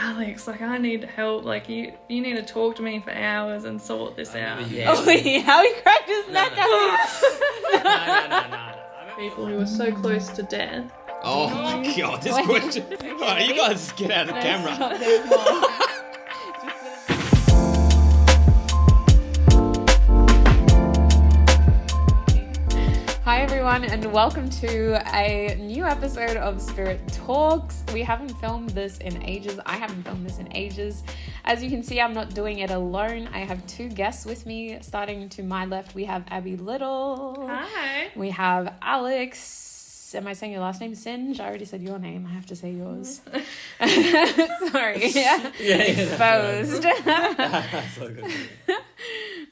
Alex, like, I need help. Like, you need to talk to me for hours and sort this out. Yeah. Oh, how he cracked his neck No. People who are so close to death. Oh my God, this question. Oh, you guys get out of the camera. Stop, there's more. Hi everyone, and welcome to a new episode of Spirit Talks. We haven't filmed this in ages. I haven't filmed this in ages. As you can see, I'm not doing it alone. I have two guests with me. Starting to my left, we have Abbie Little. Hi. We have Alex. Am I saying your last name? Singe? I already said your name. I have to say yours. Sorry. Yeah. Exposed. That's all good.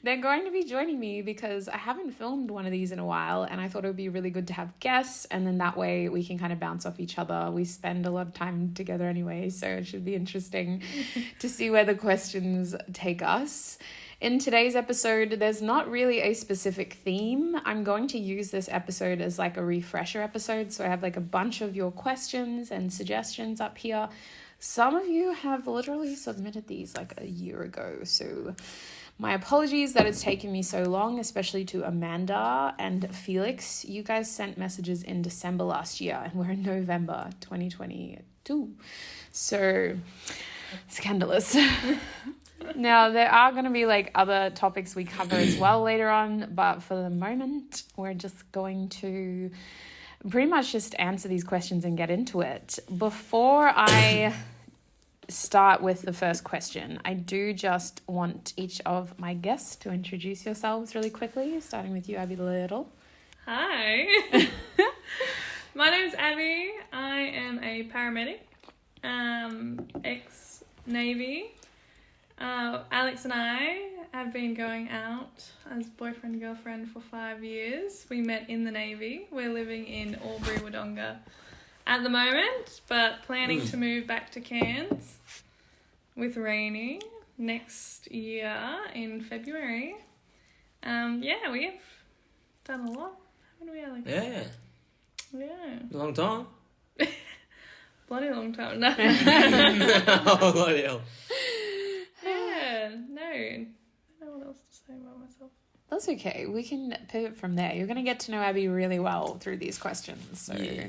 They're going to be joining me because I haven't filmed one of these in a while, and I thought it would be really good to have guests, and then that way we can kind of bounce off each other. We spend a lot of time together anyway, so it should be interesting to see where the questions take us. In today's episode, there's not really a specific theme. I'm going to use this episode as like a refresher episode, so I have like a bunch of your questions and suggestions up here. Some of you have literally submitted these like a year ago, so my apologies that it's taken me so long, especially to Amanda and Felix. You guys sent messages in December last year, and we're in November 2022. So, scandalous. Now, there are going to be like other topics we cover as well later on, but for the moment, we're just going to pretty much just answer these questions and get into it. Before I start with the first question, I do just want each of my guests to introduce yourselves really quickly, starting with you, Abbie Little. Hi. My name's Abbie. I am a paramedic, ex-Navy. Alex and I have been going out as boyfriend and girlfriend for 5 years. We met in the Navy. We're living in Albury, Wodonga at the moment, but planning to move back to Cairns with Rainey next year in February. Yeah, we have done a lot, haven't we, Alex? Yeah. Long time. Bloody long time. No. Oh, bloody hell. Yeah, no. I don't know what else to say about myself. That's okay. We can pivot from there. You're going to get to know Abbie really well through these questions. So, Yeah.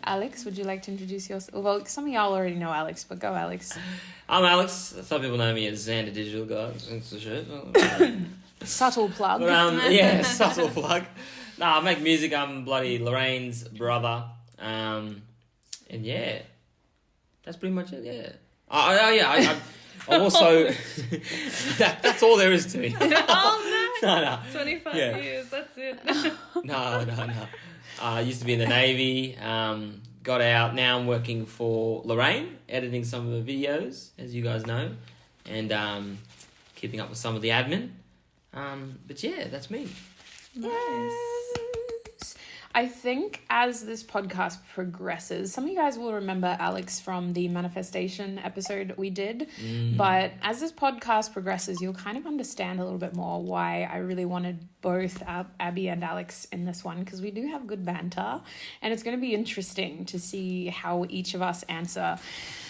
Alex, would you like to introduce yourself? Well, some of y'all already know Alex, but go, Alex. I'm Alex. Some people know me as Zander Digital Guys. Subtle plug. But, yeah, subtle plug. Nah, I make music. I'm bloody Lorraine's brother. And yeah, that's pretty much it. Yeah. I'm also. That's all there is to me. Oh, no. No. 25 Yeah. years, that's it. No. I used to be in the Navy, got out. Now I'm working for Lorraine, editing some of the videos, as you guys know, and keeping up with some of the admin. But yeah, that's me. Nice. I think as this podcast progresses, some of you guys will remember Alex from the manifestation episode we did, but as this podcast progresses, you'll kind of understand a little bit more why I really wanted both Abbie and Alex in this one, because we do have good banter, and it's going to be interesting to see how each of us answer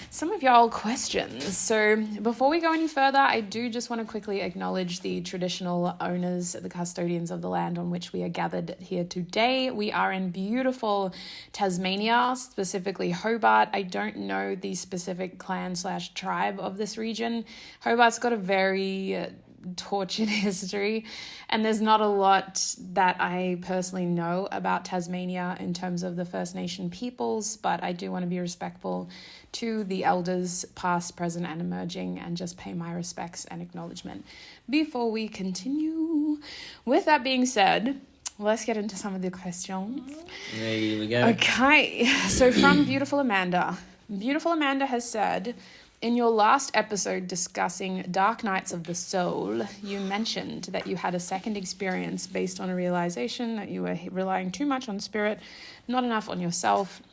some of y'all questions. So before we go any further, I do just want to quickly acknowledge the traditional owners, the custodians of the land on which we are gathered here today. We are in beautiful Tasmania, specifically Hobart. I don't know the specific clan/tribe of this region. Hobart's got a very tortured history, and there's not a lot that I personally know about Tasmania in terms of the First Nation peoples, but I do want to be respectful to the elders past, present, and emerging, and just pay my respects and acknowledgement before we continue. With that being said, let's get into some of the questions. There we go. Okay, so from Beautiful Amanda has said, in your last episode discussing Dark Nights of the Soul, you mentioned that you had a second experience based on a realization that you were relying too much on spirit, not enough on yourself.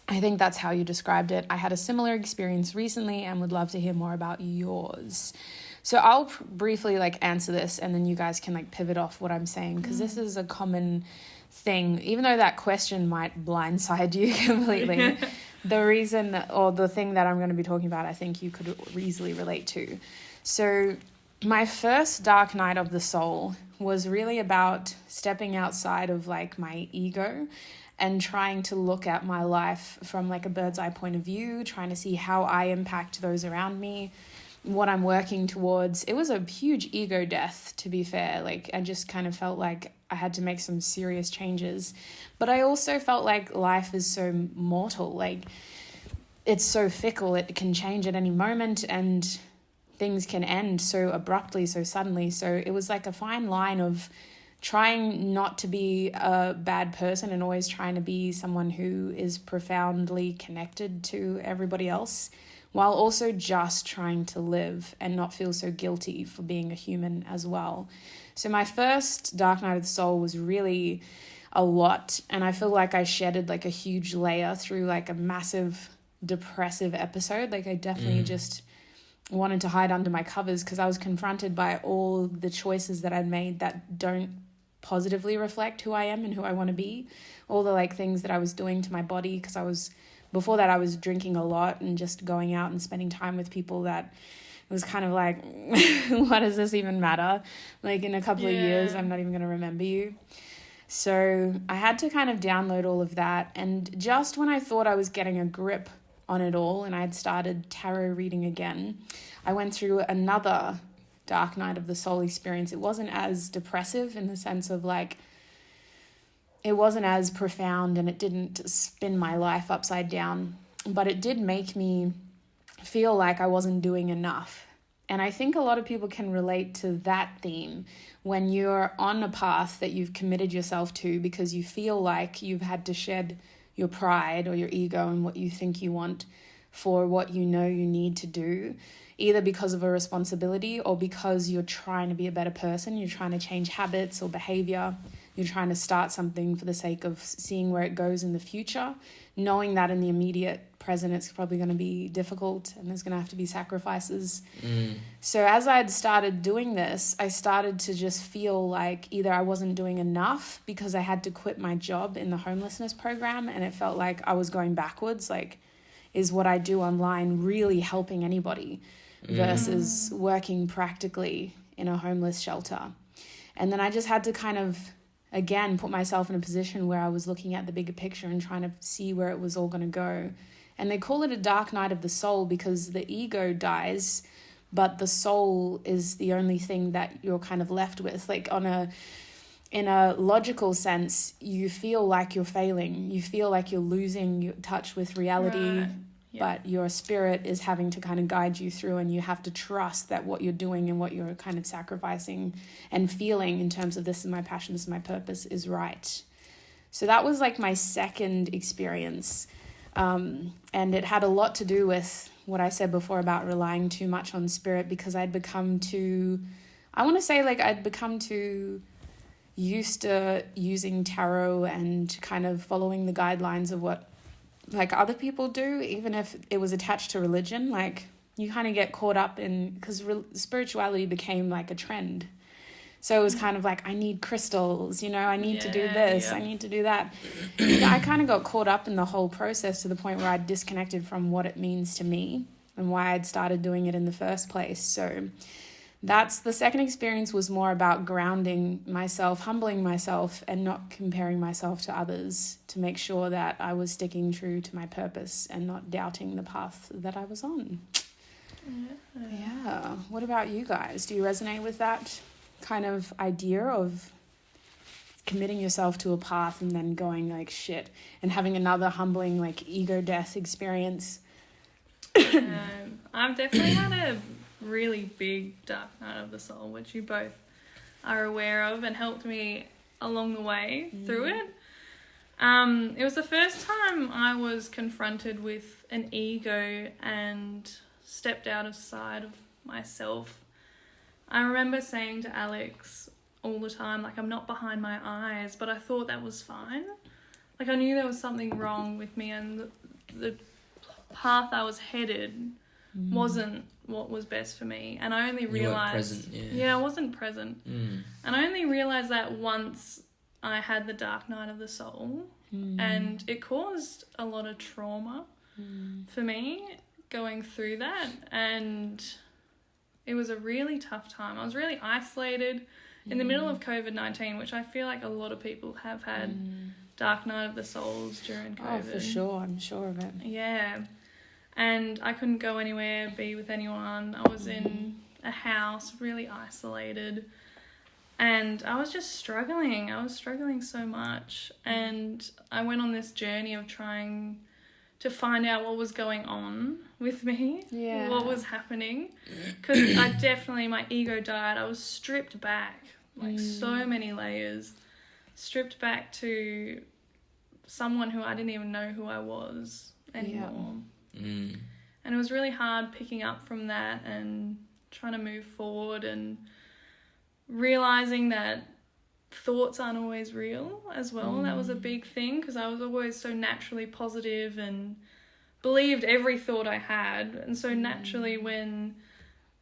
I think that's how you described it. I had a similar experience recently and would love to hear more about yours. So I'll briefly answer this, and then you guys can pivot off what I'm saying, because this is a common thing, even though that question might blindside you completely. the reason or the thing that I'm going to be talking about, I think you could easily relate to. So my first dark night of the soul was really about stepping outside of like my ego and trying to look at my life from like a bird's eye point of view, trying to see how I impact those around me, what I'm working towards. It was a huge ego death, to be fair. Like, I just kind of felt like I had to make some serious changes. But I also felt like life is so mortal. Like, it's so fickle. It can change at any moment, and things can end so abruptly, so suddenly. So it was like a fine line of trying not to be a bad person and always trying to be someone who is profoundly connected to everybody else, while also just trying to live and not feel so guilty for being a human as well. So my first Dark Night of the Soul was really a lot, and I feel like I shedded like a huge layer through like a massive depressive episode. Like, I definitely just wanted to hide under my covers because I was confronted by all the choices that I'd made that don't positively reflect who I am and who I want to be. All the like things that I was doing to my body, because before that I was drinking a lot and just going out and spending time with people that was kind of like, what does this even matter? Like, in a couple of years, I'm not even going to remember you. So I had to kind of download all of that. And just when I thought I was getting a grip on it all and I'd started tarot reading again, I went through another Dark Night of the Soul experience. It wasn't as depressive in the sense of like, it wasn't as profound and it didn't spin my life upside down, but it did make me feel like I wasn't doing enough. And I think a lot of people can relate to that theme when you're on a path that you've committed yourself to because you feel like you've had to shed your pride or your ego and what you think you want for what you know you need to do, either because of a responsibility or because you're trying to be a better person, you're trying to change habits or behavior, you're trying to start something for the sake of seeing where it goes in the future, knowing that in the immediate present it's probably going to be difficult and there's going to have to be sacrifices. So as I had started doing this, I started to just feel like either I wasn't doing enough because I had to quit my job in the homelessness program, and it felt like I was going backwards. Like, is what I do online really helping anybody versus working practically in a homeless shelter? And then I just had to kind of, again, put myself in a position where I was looking at the bigger picture and trying to see where it was all going to go. And they call it a dark night of the soul because the ego dies, but the soul is the only thing that you're kind of left with. Like, in a logical sense, you feel like you're failing. You feel like you're losing your touch with reality, Right. Yeah. but your spirit is having to kind of guide you through, and you have to trust that what you're doing and what you're kind of sacrificing and feeling in terms of this is my passion, this is my purpose, is right. So that was like my second experience. And it had a lot to do with what I said before about relying too much on spirit, because I'd become too used to using tarot and kind of following the guidelines of what like other people do, even if it was attached to religion. Like, you kind of get caught up in, because spirituality became like a trend. So it was kind of like, I need crystals, I need to do this, I need to do that. I kind of got caught up in the whole process to the point where I'd disconnected from what it means to me and why I'd started doing it in the first place. So that's the second experience, was more about grounding myself, humbling myself, and not comparing myself to others, to make sure that I was sticking true to my purpose and not doubting the path that I was on. Yeah. What about you guys? Do you resonate with that kind of idea of committing yourself to a path and then going like shit and having another humbling like ego death experience? I've definitely had a really big dark night of the soul, which you both are aware of and helped me along the way through it. It was the first time I was confronted with an ego and stepped outside of myself. I remember saying to Alex all the time, like, I'm not behind my eyes, but I thought that was fine. Like, I knew there was something wrong with me, and the path I was headed wasn't what was best for me. And I only realised... I wasn't present. And I only realised that once I had the dark night of the soul, and it caused a lot of trauma. for me going through that, and it was a really tough time. I was really isolated in the middle of COVID-19, which I feel like a lot of people have had dark night of the souls during COVID. Oh, for sure. I'm sure of it. Yeah. And I couldn't go anywhere, be with anyone. I was in a house, really isolated. And I was just struggling. I was struggling so much. And I went on this journey of trying to find out what was going on with me, what was happening. Because my ego died. I was stripped back, like so many layers, stripped back to someone who I didn't even know who I was anymore. And it was really hard picking up from that and trying to move forward and realising that thoughts aren't always real as well. That was a big thing, because I was always so naturally positive and believed every thought I had. And so naturally when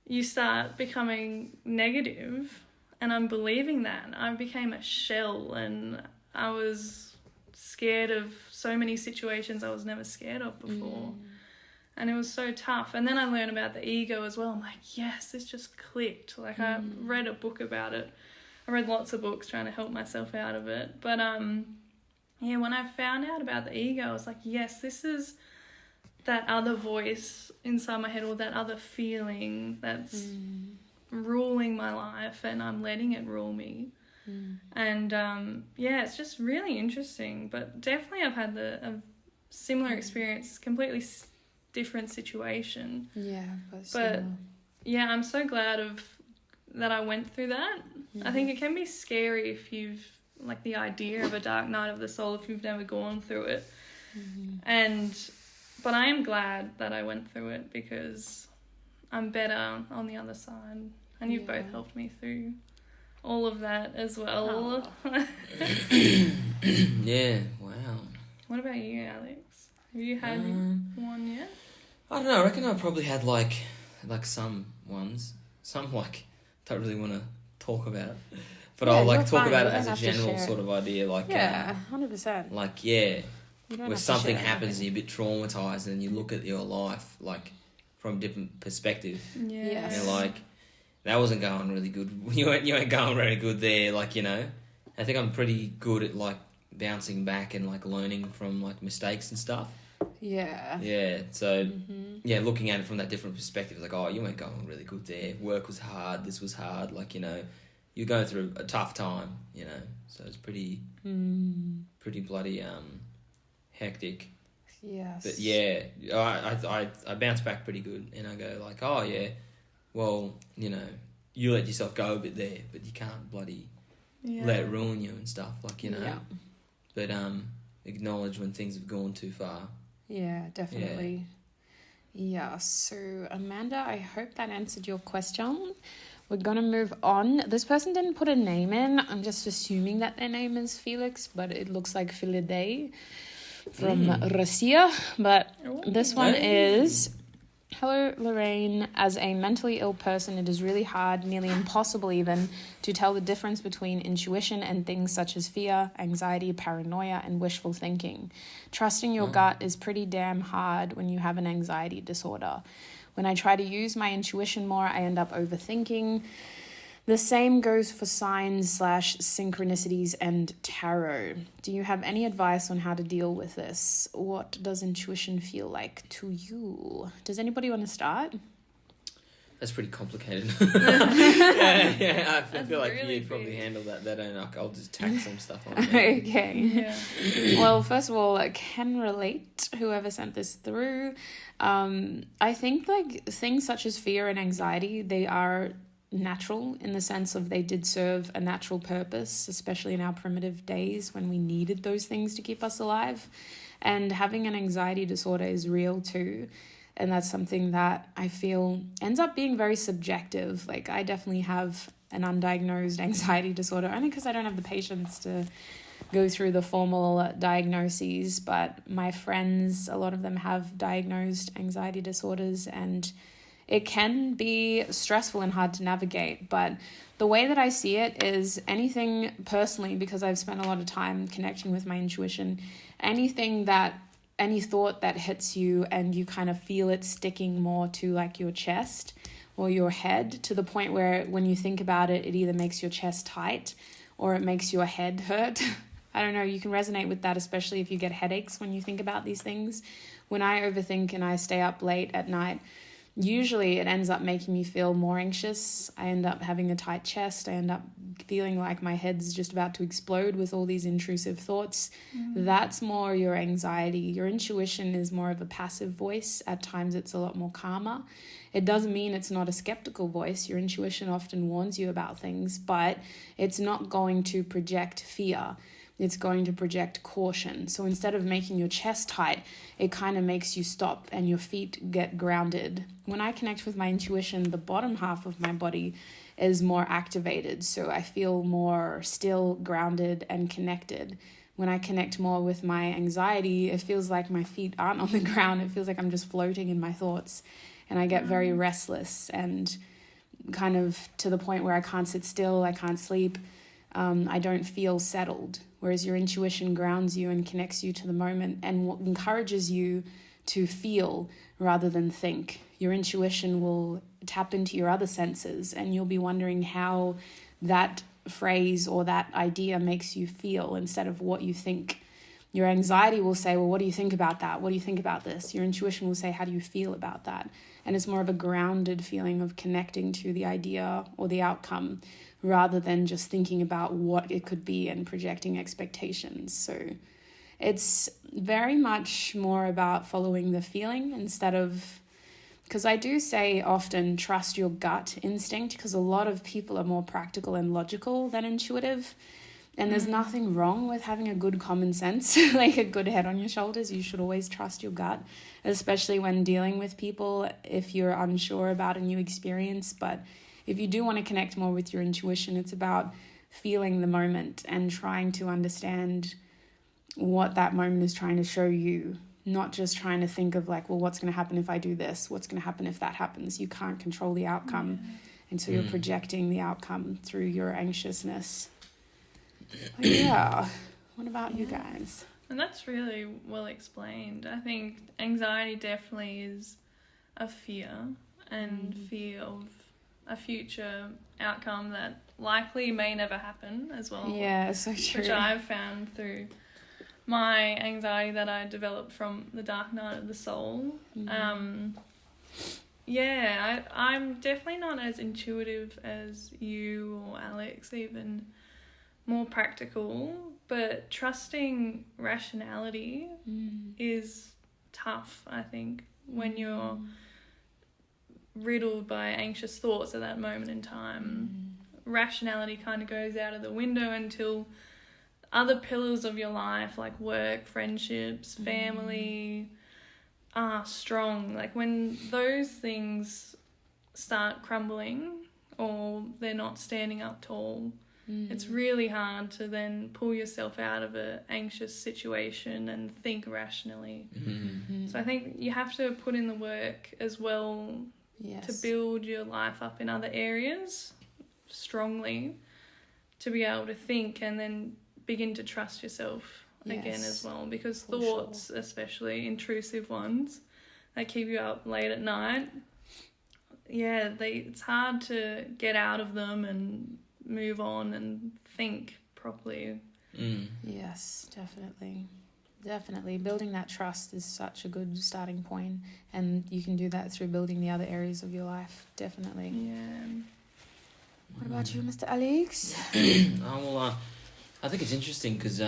you start becoming negative and I'm believing that, I became a shell, and I was scared of so many situations I was never scared of before. And it was so tough. And then I learned about the ego as well. I'm like, yes, this just clicked. Like I read a book about it. I read lots of books trying to help myself out of it. But when I found out about the ego, I was like, yes, this is that other voice inside my head, or that other feeling that's ruling my life, and I'm letting it rule me. And it's just really interesting. But definitely I've had a similar experience, completely different situation. But I'm so glad that I went through that. I think it can be scary if you've, like, the idea of a dark night of the soul, if you've never gone through it. But I am glad that I went through it, because I'm better on the other side, and you've both helped me through all of that as well. Yeah, wow. What about you, Alex? Have you had one yet? I don't know. I reckon I probably had like some ones. Some don't really want to talk about, but I'll talk about it as a general sort of idea. 100%. Where something happens and you're a bit traumatized, and you look at your life from a different perspective. And you're like, that wasn't going really good. You ain't going very good there. I think I'm pretty good at bouncing back and learning from mistakes and stuff. So looking at it from that different perspective, you ain't going really good there. Work was hard, this was hard, you're going through a tough time, so it's pretty bloody hectic. But I bounce back pretty good, and I go well, you let yourself go a bit there, but you can't bloody let it ruin you and stuff, but acknowledge when things have gone too far. Yeah, definitely. So Amanda, I hope that answered your question. We're going to move on. This person didn't put a name in. I'm just assuming that their name is Felix, but it looks like Filiday from Russia. But this one is... Hello, Lorraine. As a mentally ill person, it is really hard, nearly impossible even, to tell the difference between intuition and things such as fear, anxiety, paranoia, and wishful thinking. Trusting your gut is pretty damn hard when you have an anxiety disorder. When I try to use my intuition more, I end up overthinking. The same goes for signs/synchronicities and tarot. Do you have any advice on how to deal with this? What does intuition feel like to you? Does anybody want to start? That's pretty complicated. I feel like really you'd probably handle that better, and I'll just tack some stuff on. Okay. Well, first of all, I can relate, whoever sent this through. I think things such as fear and anxiety, they are natural in the sense of they did serve a natural purpose, especially in our primitive days when we needed those things to keep us alive. And having an anxiety disorder is real too. And that's something that I feel ends up being very subjective. I definitely have an undiagnosed anxiety disorder, only because I don't have the patience to go through the formal diagnoses. But my friends, a lot of them have diagnosed anxiety disorders, and it can be stressful and hard to navigate. But the way that I see it is anything personally, because I've spent a lot of time connecting with my intuition, anything that any thought that hits you and you kind of feel it sticking more to like your chest or your head, to the point where when you think about it, it either makes your chest tight or it makes your head hurt. I don't know, you can resonate with that, especially if you get headaches when you think about these things. When I overthink and I stay up late at night, usually it ends up making me feel more anxious. I end up having a tight chest. I end up feeling like my head's just about to explode with all these intrusive thoughts. That's more your anxiety. Your intuition is more of a passive voice. At times it's a lot more calmer. It doesn't mean it's not a skeptical voice. Your intuition often warns you about things, but it's not going to project fear. It's going to project caution. So instead of making your chest tight, it kind of makes you stop and your feet get grounded. When I connect with my intuition, the bottom half of my body is more activated. So I feel more still, grounded, and connected. When I connect more with my anxiety, it feels like my feet aren't on the ground. It feels like I'm just floating in my thoughts. And I get very restless and kind of to the point where I can't sit still, I can't sleep. I don't feel settled. Whereas your intuition grounds you and connects you to the moment and encourages you to feel rather than think. Your intuition will tap into your other senses and you'll be wondering how that phrase or that idea makes you feel instead of what you think. Your anxiety will say, well, what do you think about that? What do you think about this? Your intuition will say, how do you feel about that? And it's more of a grounded feeling of connecting to the idea or the outcome rather than just thinking about what it could be and projecting expectations. So it's very much more about following the feeling instead of, because I do say often trust your gut instinct, because a lot of people are more practical and logical than intuitive. And there's nothing wrong with having a good common sense, like a good head on your shoulders. You should always trust your gut, especially when dealing with people if you're unsure about a new experience. But if you do want to connect more with your intuition, it's about feeling the moment and trying to understand what that moment is trying to show you, not just trying to think of like, well, what's going to happen if I do this? What's going to happen if that happens? You can't control the outcome. And so you're projecting the outcome through your anxiousness. But yeah. What about you guys? And that's really well explained. I think anxiety definitely is a fear and fear of a future outcome that likely may never happen as well. Yeah, so true. Which I've found through my anxiety that I developed from the dark night of the soul. I'm definitely not as intuitive as you or Alex, even more practical, but trusting rationality is tough, I think, when you're riddled by anxious thoughts at that moment in time. Rationality kind of goes out of the window until other pillars of your life, like work, friendships, family, are strong. Like when those things start crumbling or they're not standing up tall, it's really hard to then pull yourself out of an anxious situation and think rationally. So I think you have to put in the work as well to build your life up in other areas strongly, to be able to think and then begin to trust yourself again as well, because thoughts, especially intrusive ones that keep you up late at night, it's hard to get out of them and move on and think properly. Yes, definitely building that trust is such a good starting point, and you can do that through building the other areas of your life. Definitely. What about you, Mr. Alex? I think it's interesting because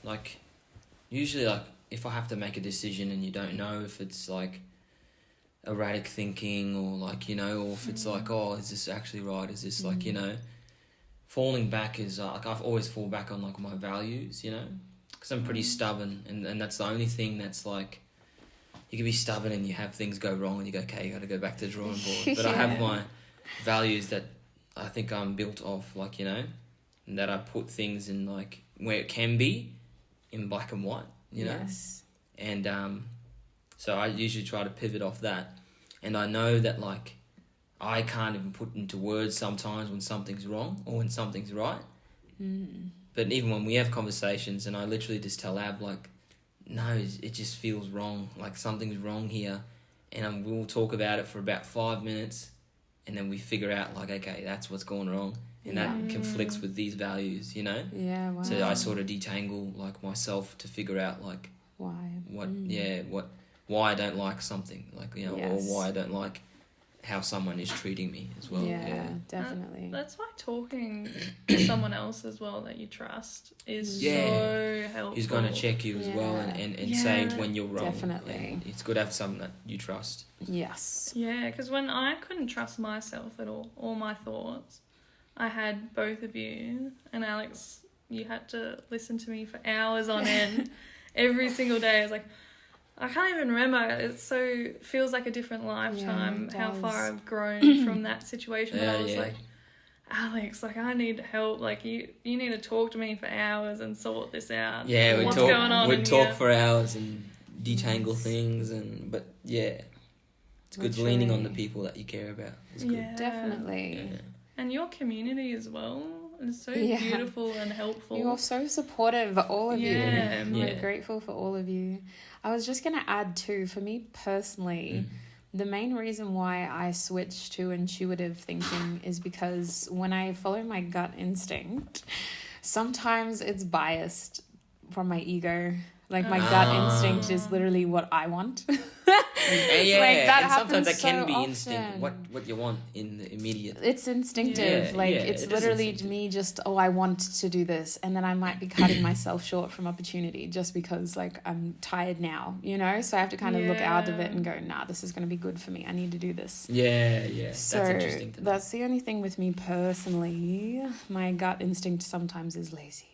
like usually, like if I have to make a decision and you don't know if it's like erratic thinking or like, you know, or if it's like, oh, is this actually right, is this like, you know, falling back is like I've always fall back on like my values, you know, because I'm pretty stubborn, and that's the only thing that's like, you can be stubborn and you have things go wrong and you go, okay, you got to go back to the drawing board. But I have my values that I think I'm built off, like, you know, and that I put things in like where it can be in black and white, you know. And so I usually try to pivot off that, and I know that like I can't even put into words sometimes when something's wrong or when something's right. But even when we have conversations and I literally just tell Ab like, no, it just feels wrong. Like something's wrong here. And we'll talk about it for about 5 minutes. And then we figure out, like, okay, that's what's going wrong. And that conflicts with these values, you know? Yeah, wow. So I sort of detangle, like, myself to figure out, like... Why? Why I don't like something. Like, you know, or why I don't like how someone is treating me as well. Yeah, definitely. That's why talking to someone else as well that you trust is so helpful. Who's going to check you as well and say when you're wrong. Definitely. And it's good to have someone that you trust. Yes. Yeah, because when I couldn't trust myself at all my thoughts, I had both of you, and Alex, you had to listen to me for hours on end every single day. I was like, I can't even remember. It feels like a different lifetime how far I've grown from that situation. But I was like, Alex, like, I need help. Like, you need to talk to me for hours and sort this out. Yeah, what's going on we'd talk for hours and detangle things, but it's good leaning on the people that you care about. It's good. Yeah, definitely. Yeah. And your community as well is so beautiful and helpful. You are so supportive, all of you. I'm grateful for all of you. I was just going to add too, for me personally, the main reason why I switched to intuitive thinking is because when I follow my gut instinct, sometimes it's biased from my ego. Like, my gut instinct is literally what I want. Like, that and sometimes that can be often. instinct. What you want in the immediate. It's instinctive. It's literally me just, I want to do this. And then I might be cutting myself short from opportunity just because, like, I'm tired now, you know? So I have to kind of look out of it and go, nah, this is going to be good for me. I need to do this. Yeah. So that's interesting to know. That's the only thing with me personally. My gut instinct sometimes is lazy.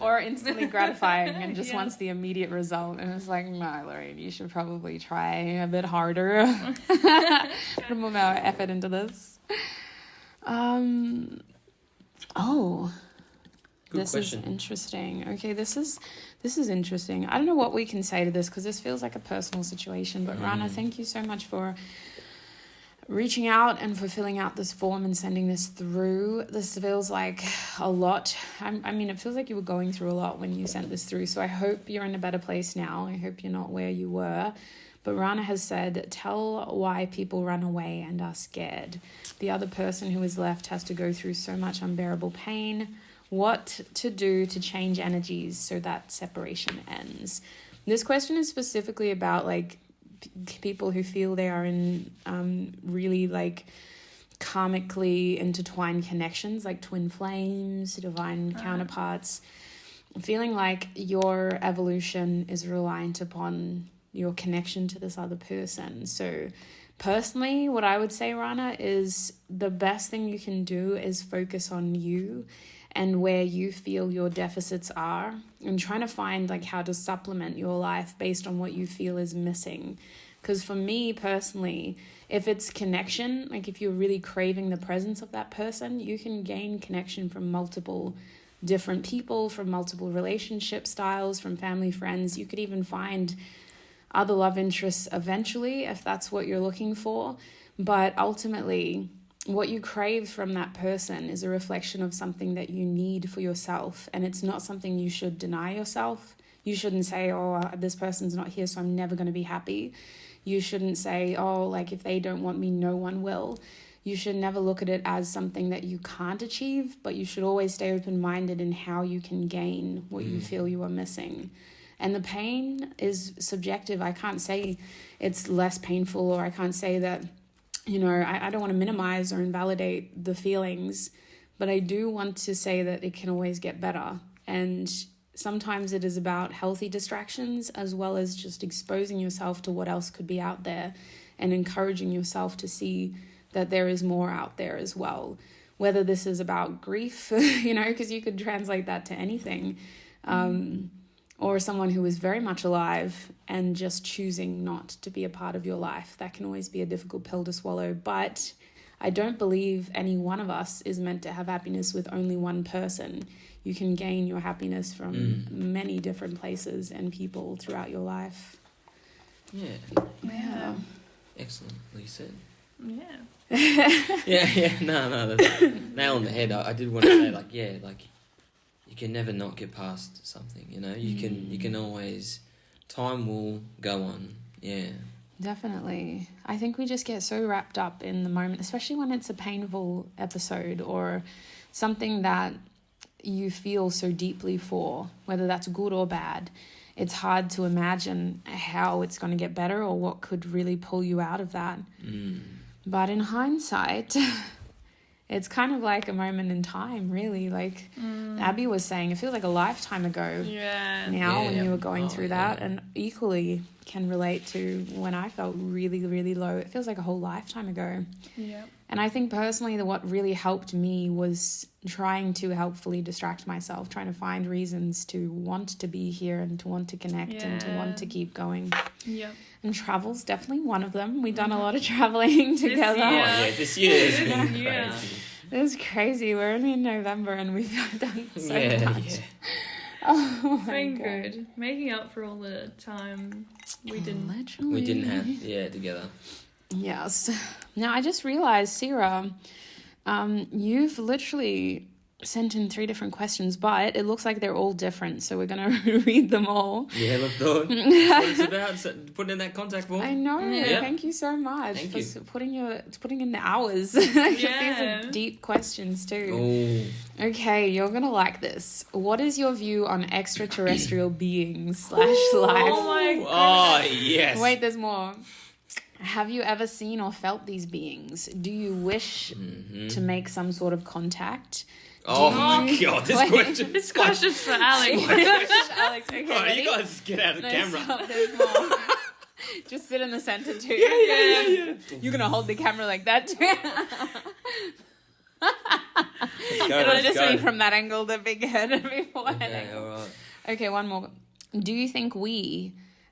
Or instantly gratifying and just wants the immediate result, and it's like, no, Lorraine, you should probably try a bit harder. Put more effort into this. Good this question. Is interesting. Okay, this is interesting. I don't know what we can say to this because this feels like a personal situation, but Rana, thank you so much for reaching out and for filling out this form and sending this through. This feels like a lot. I mean, it feels like you were going through a lot when you sent this through. So I hope you're in a better place now. I hope you're not where you were. But Rana has said, tell why people run away and are scared. The other person who is left has to go through so much unbearable pain. What to do to change energies so that separation ends? This question is specifically about, like, people who feel they are in really, like, karmically intertwined connections, like twin flames, divine counterparts, feeling like your evolution is reliant upon your connection to this other person. So personally, what I would say, Rana, is the best thing you can do is focus on you and where you feel your deficits are, and trying to find, like, how to supplement your life based on what you feel is missing. Because for me personally, if it's connection, like if you're really craving the presence of that person, you can gain connection from multiple different people, from multiple relationship styles, from family, friends. You could even find other love interests eventually if that's what you're looking for. But ultimately, what you crave from that person is a reflection of something that you need for yourself, and it's not something you should deny yourself. You shouldn't say, this person's not here, so I'm never going to be happy. You shouldn't say, like, if they don't want me, no one will. You should never look at it as something that you can't achieve, but you should always stay open-minded in how you can gain what you feel you are missing. And the pain is subjective. I can't say it's less painful, or I can't say that, I don't want to minimize or invalidate the feelings, but I do want to say that it can always get better. And sometimes it is about healthy distractions, as well as just exposing yourself to what else could be out there and encouraging yourself to see that there is more out there as well. Whether this is about grief, because you could translate that to anything, or someone who is very much alive and just choosing not to be a part of your life. That can always be a difficult pill to swallow, but I don't believe any one of us is meant to have happiness with only one person. You can gain your happiness from many different places and people throughout your life. Yeah. Excellently said. Yeah. No, that's nail on the head. I did want to say, you can never not get past something, you know. You can always, time will go on. Yeah. Definitely. I think we just get so wrapped up in the moment, especially when it's a painful episode or something that you feel so deeply for, whether that's good or bad. It's hard to imagine how it's going to get better or what could really pull you out of that. But in hindsight, it's kind of like a moment in time, really. Like Abbie was saying, it feels like a lifetime ago now when you were going through that. And equally can relate to when I felt really, really low. It feels like a whole lifetime ago. Yeah. And I think personally what really helped me was trying to helpfully distract myself, trying to find reasons to want to be here and to want to connect and to want to keep going. Yeah. And travel's definitely one of them. We've done a lot of traveling together. This year has been Yeah. crazy. It's crazy. We're only in November and we've done so much. Yeah. Oh It's my been God. good. Making up for all the time we didn't. Literally. We didn't have, together. Yes. Now, I just realized, Sarah, you've literally sent in 3 different questions, but it looks like they're all different, so we're going to read them all. Yeah, look, what it's about, so putting in that contact form. I know. Yeah. Thank you so much Thank for you. putting in the hours. These Yeah. are deep questions too. Ooh. Okay, you're going to like this. What is your view on extraterrestrial beings / life? Oh my god. Oh, yes. Wait, there's more. Have you ever seen or felt these beings? Do you wish to make some sort of contact? Oh my god, this Wait. question. This question's for Alex. Alex, okay, Oh, ready? you guys just get out of the No, camera. stop, there's more. Just sit in the center too. Yeah. You're gonna hold the camera like that too. Let's go, It'll let's just go. be from that angle, the big head and before head Okay, angle. alright. Okay, one more. Do you think we,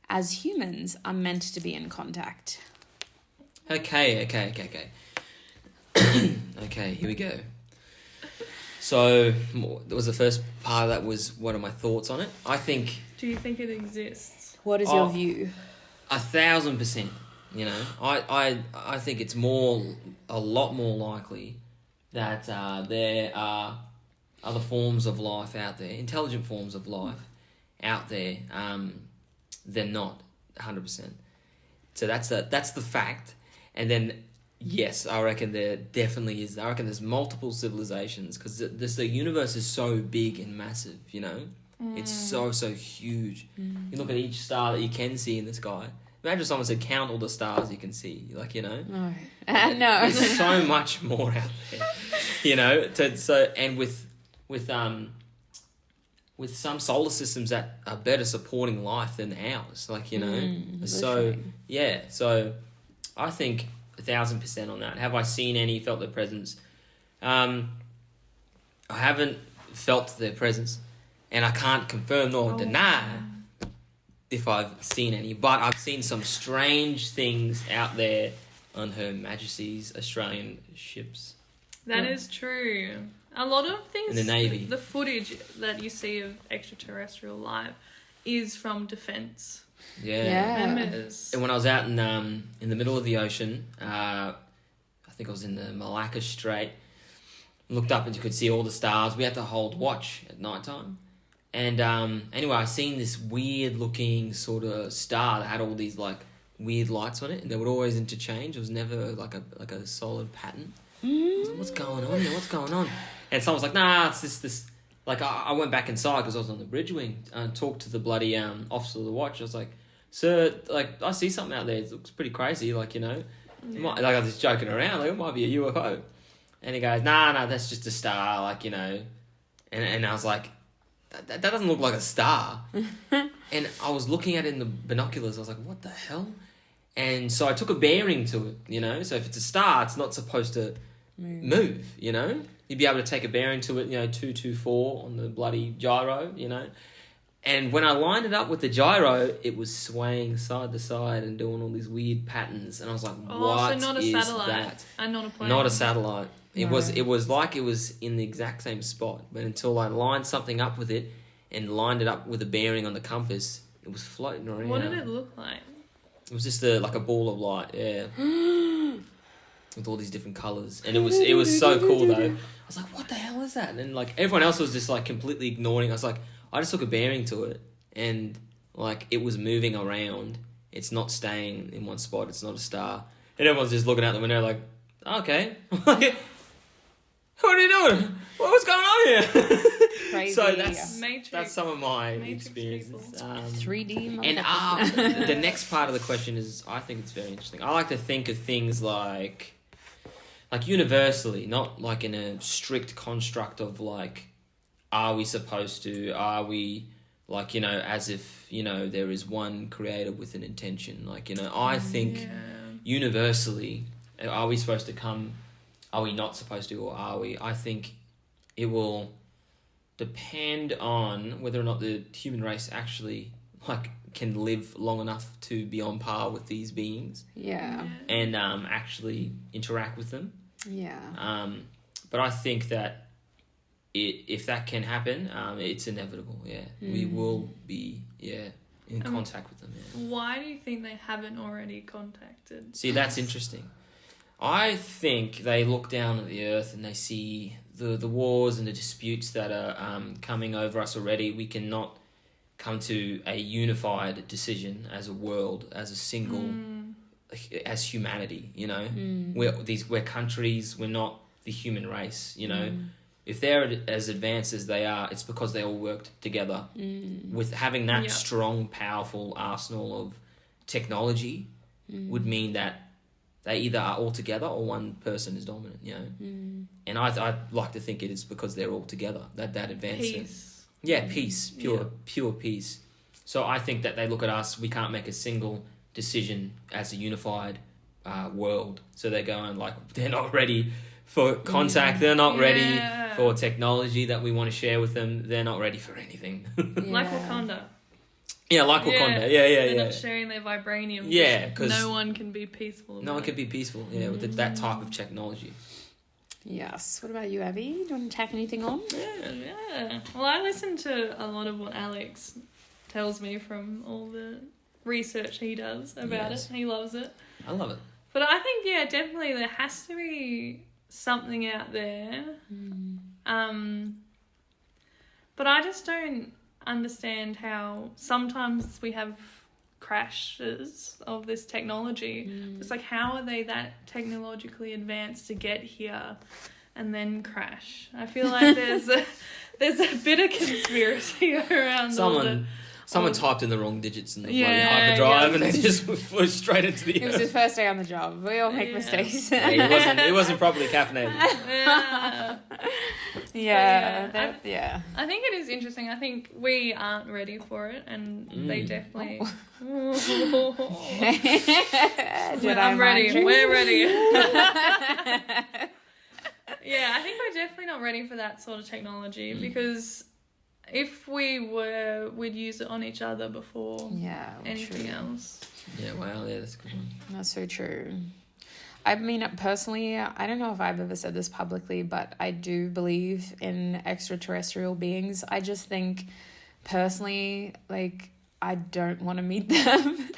as humans, are meant to be in contact? Okay. Okay, here we go. So, that was the first part of that was what are my thoughts on it. I think Do you think it exists? What is your view? 1,000%. You know, I think it's a lot more likely that there are other forms of life out there, intelligent forms of life out there, than not 100%. So that's the fact. And then, yes, I reckon there definitely is. I reckon there's multiple civilizations because the universe is so big and massive, you know? It's so huge. You look at each star that you can see in the sky. Imagine someone said, count all the stars you can see. Like, you know? No. No. There's so much more out there, you know? And with some solar systems that are better supporting life than ours, like, you know? So, literally. yeah. So, I think 1,000% on that. Have I seen any, felt their presence? I haven't felt their presence, and I can't confirm nor deny if I've seen any, but I've seen some strange things out there on Her Majesty's Australian ships. That is true. A lot of things. In the Navy. The footage that you see of extraterrestrial life is from defense Yeah. members. And when I was out in the middle of the ocean, I think I was in the Malacca Strait, looked up and you could see all the stars. We had to hold watch at night time. And anyway, I seen this weird looking sort of star that had all these like weird lights on it, and they would always interchange. It was never like a solid pattern. I was like, what's going on here? What's going on? And someone was like, nah, it's this. Like, I went back inside because I was on the bridge wing and talked to the bloody officer of the watch. I was like, sir, like, I see something out there. It looks pretty crazy, like, you know. Like, I was just joking around, like, it might be a UFO. And he goes, nah, that's just a star, like, you know. And I was like, that doesn't look like a star. And I was looking at it in the binoculars. I was like, what the hell? And so I took a bearing to it, you know. So if it's a star, it's not supposed to move, you know. You'd be able to take a bearing to it, you know, 224 on the bloody gyro, you know. And when I lined it up with the gyro, it was swaying side to side and doing all these weird patterns. And I was like, what so not a is satellite that? and not a plane. Not a satellite. It No. was like it was in the exact same spot. But until I lined something up with it and lined it up with a bearing on the compass, it was floating around. What did it look like? It was just like a ball of light, yeah. with all these different colours, and it was so cool though. I was like, what the hell is that? And like everyone else was just like completely ignoring. I was like, I just took a bearing to it, and like it was moving around. It's not staying in one spot. It's not a star, and everyone's just looking out the window like, okay, what are you doing? What's going on here? Crazy. So Matrix. that's some of my Matrix experiences. 3D. And the next part of the question is, I think it's very interesting. I like to think of things like universally, not like in a strict construct of like, are we supposed to? Are we like, you know, as if, you know, there is one creator with an intention. Like, you know, I think universally, are we supposed to come? Are we not supposed to, or are we? I think it will depend on whether or not the human race actually like can live long enough to be on par with these beings. And actually interact with them. But I think that if that can happen, it's inevitable. We will be in contact with them. Why do you think they haven't already contacted? See, that's interesting. I think they look down at the earth and they see the wars and the disputes that are coming over us already. We cannot come to a unified decision as a world, as a single, as humanity, you know. We're countries, we're not the human race, you know. If they're as advanced as they are, it's because they all worked together. With having that strong, powerful arsenal of technology would mean that they either are all together or one person is dominant, you know. And I like to think it is because they're all together, that advanced. Peace. Peace, pure peace. So I think that they look at us, we can't make a single decision as a unified world. So they're going like, they're not ready for contact, they're not ready for technology that we want to share with them, they're not ready for anything. Like Wakanda. Yeah, like Wakanda. They're not sharing their vibranium. Yeah, because no one can be peaceful. No one can be peaceful. Yeah, with that type of technology. Yes. What about you, Abbie? Do you want to tack anything on? Yeah. Well, I listen to a lot of what Alex tells me from all the research he does about it. He loves it. I love it. But I think, definitely there has to be something out there. But I just don't understand how sometimes we have crashes of this technology. It's like, how are they that technologically advanced to get here and then crash? I feel like there's a bit of conspiracy around Someone typed in the wrong digits in the bloody hyperdrive and they just flew straight into the It was his first day on the job. We all make mistakes. He wasn't properly caffeinated. I think it is interesting. I think we aren't ready for it, and they definitely. I'm ready. We're ready. I think we're definitely not ready for that sort of technology because if we were, we'd use it on each other before anything else. Yeah, wow, that's a good one. That's so true. I mean, personally, I don't know if I've ever said this publicly, but I do believe in extraterrestrial beings. I just think, personally, like, I don't want to meet them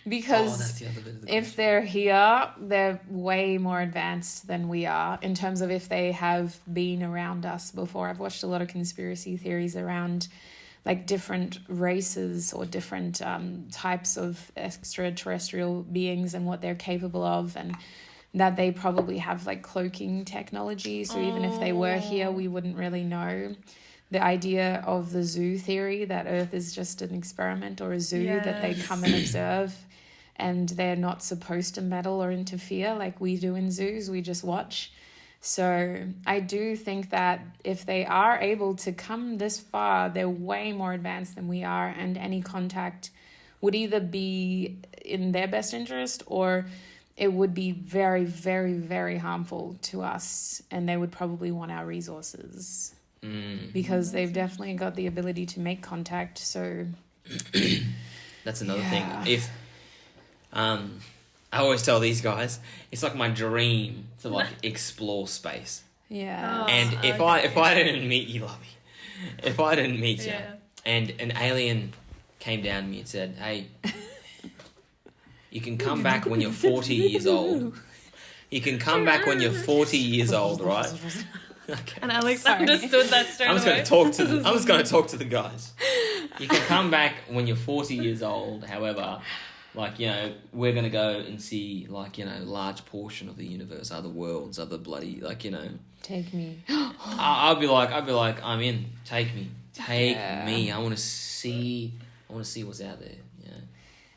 because if they're here, they're way more advanced than we are in terms of if they have been around us before. I've watched a lot of conspiracy theories around like different races or different types of extraterrestrial beings and what they're capable of, and that they probably have like cloaking technology. So even if they were here, we wouldn't really know. The idea of the zoo theory, that Earth is just an experiment or a zoo that they come and observe, and they're not supposed to meddle or interfere like we do in zoos. We just watch. So I do think that if they are able to come this far, they're way more advanced than we are, and any contact would either be in their best interest or it would be very, very, very harmful to us, and they would probably want our resources. Because they've definitely got the ability to make contact. So that's another thing. If I always tell these guys, it's like my dream to like explore space. And if I didn't meet you, Lovey, if I didn't meet you, and an alien came down to me and said, "Hey, you can come back when you're 40 years old. You can come back when you're 40 years old, right? Okay. And Alex Sorry. understood that straight away. I'm just going to talk to the guys. You can come back when you're 40 years old. However, like, you know, we're going to go and see, like, you know, a large portion of the universe, other worlds, other bloody, like, you know. Take me. I'll be like, I'm in. Take me. Me. I want to see what's out there. Yeah.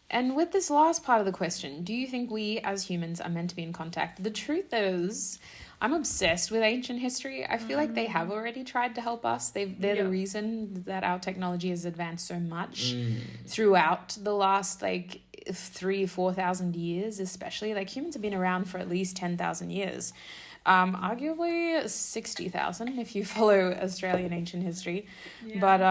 And with this last part of the question, do you think we as humans are meant to be in contact? The truth is, I'm obsessed with ancient history. I feel like they have already tried to help us. They're the reason that our technology has advanced so much throughout the last, like, 3,000-4,000 years, especially. Like, humans have been around for at least 10,000 years. Arguably 60,000 if you follow Australian ancient history. Yeah. But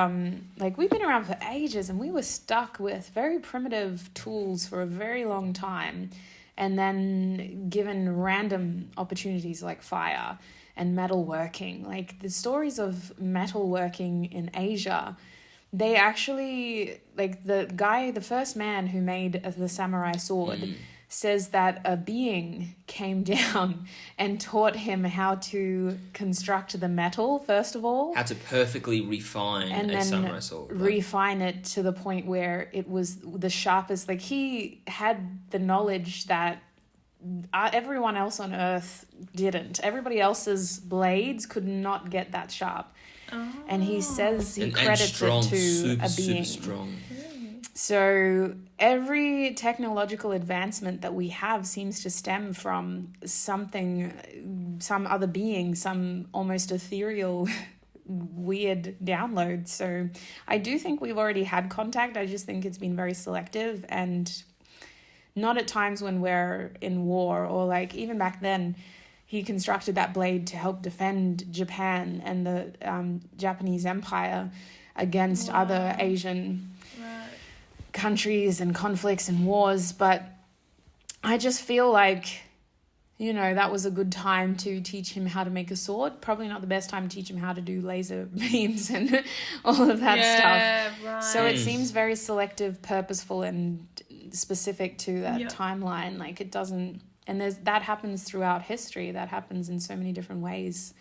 like, we've been around for ages, and we were stuck with very primitive tools for a very long time, and then given random opportunities like fire and metalworking. Like, the stories of metalworking in Asia, they actually, like, the first man who made the samurai sword says that a being came down and taught him how to construct the metal, first of all. How to perfectly refine a samurai sword. Refine it to the point where it was the sharpest. Like, he had the knowledge that everyone else on Earth didn't. Everybody else's blades could not get that sharp. Oh. And he says he credits it to a being. Super strong. So every technological advancement that we have seems to stem from some other being, some almost ethereal, weird download. So I do think we've already had contact. I just think it's been very selective, and not at times when we're in war, or like even back then. He constructed that blade to help defend Japan and the Japanese Empire against other Asian countries and conflicts and wars. But I just feel like, you know, that was a good time to teach him how to make a sword. Probably not the best time to teach him how to do laser beams and all of that stuff. Right. So it seems very selective, purposeful, and specific to that timeline. Like, it doesn't... And that happens throughout history. That happens in so many different ways.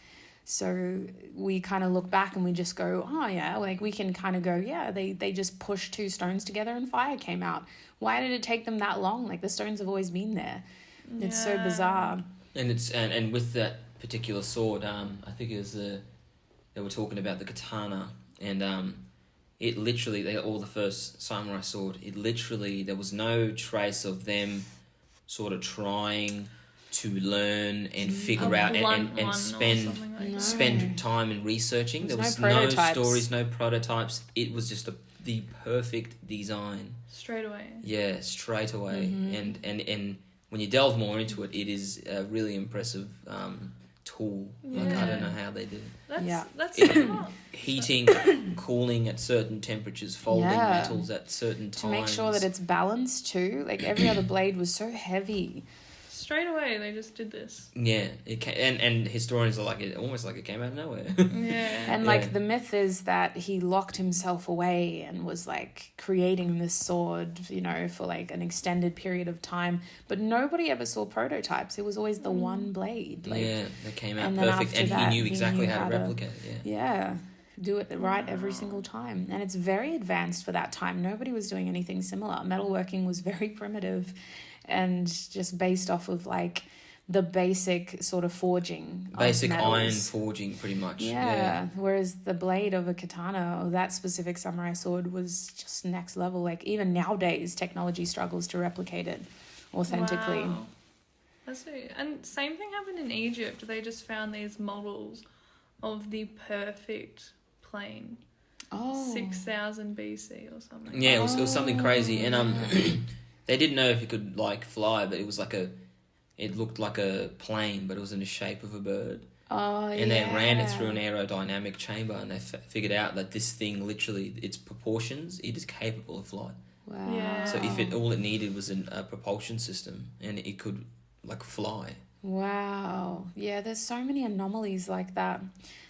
So we kind of look back and we just go, oh, yeah. Like, we can kind of go, yeah, they just pushed two stones together and fire came out. Why did it take them that long? Like, the stones have always been there. It's so bizarre. And with that particular sword, I think it was they were talking about the katana, and it literally, or the first samurai sword, it literally, there was no trace of them sort of trying to learn and figure out and spend time in researching. There was no stories, no prototypes. It was just the perfect design. Straight away. Yeah, straight away. Mm-hmm. And when you delve more into it, it is a really impressive tool. Yeah. Like, I don't know how they did it. That's so heating, cooling at certain temperatures, folding metals at certain times. To make sure that it's balanced too. Like, every other blade was so heavy. Straight away, they just did this. Yeah, and historians are like, it almost like it came out of nowhere. And like, the myth is that he locked himself away and was like creating this sword, you know, for like an extended period of time. But nobody ever saw prototypes. It was always the one blade. Like, they came out perfect, and he knew exactly how to replicate it. Yeah. Do it right every single time. And it's very advanced for that time. Nobody was doing anything similar. Metalworking was very primitive and just based off of like the basic sort of forging. Basic iron forging, pretty much. Yeah. Whereas the blade of a katana, or that specific samurai sword, was just next level. Like, even nowadays, technology struggles to replicate it authentically. Wow. And same thing happened in Egypt. They just found these models of the perfect plane. 6,000 BC or something. Yeah, it was something crazy. And they didn't know if it could like fly, but it was like it looked like a plane, but it was in the shape of a bird. And they ran it through an aerodynamic chamber, and they figured out that this thing, literally, its proportions, it is capable of flight. Wow. Yeah. So if all it needed was a propulsion system, and it could like fly. Wow. Yeah, there's so many anomalies like that.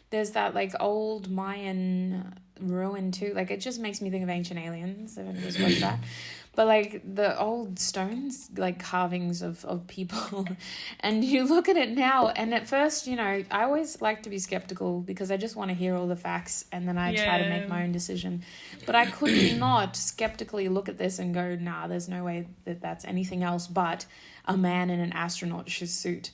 There's that like old Mayan ruin too. Like, it just makes me think of Ancient Aliens. I've just watched that. But like the old stones, like carvings of people, and you look at it now, and at first, you know, I always like to be skeptical because I just want to hear all the facts and then I try to make my own decision. But I could not skeptically look at this and go, nah, there's no way that that's anything else but a man in an astronaut suit.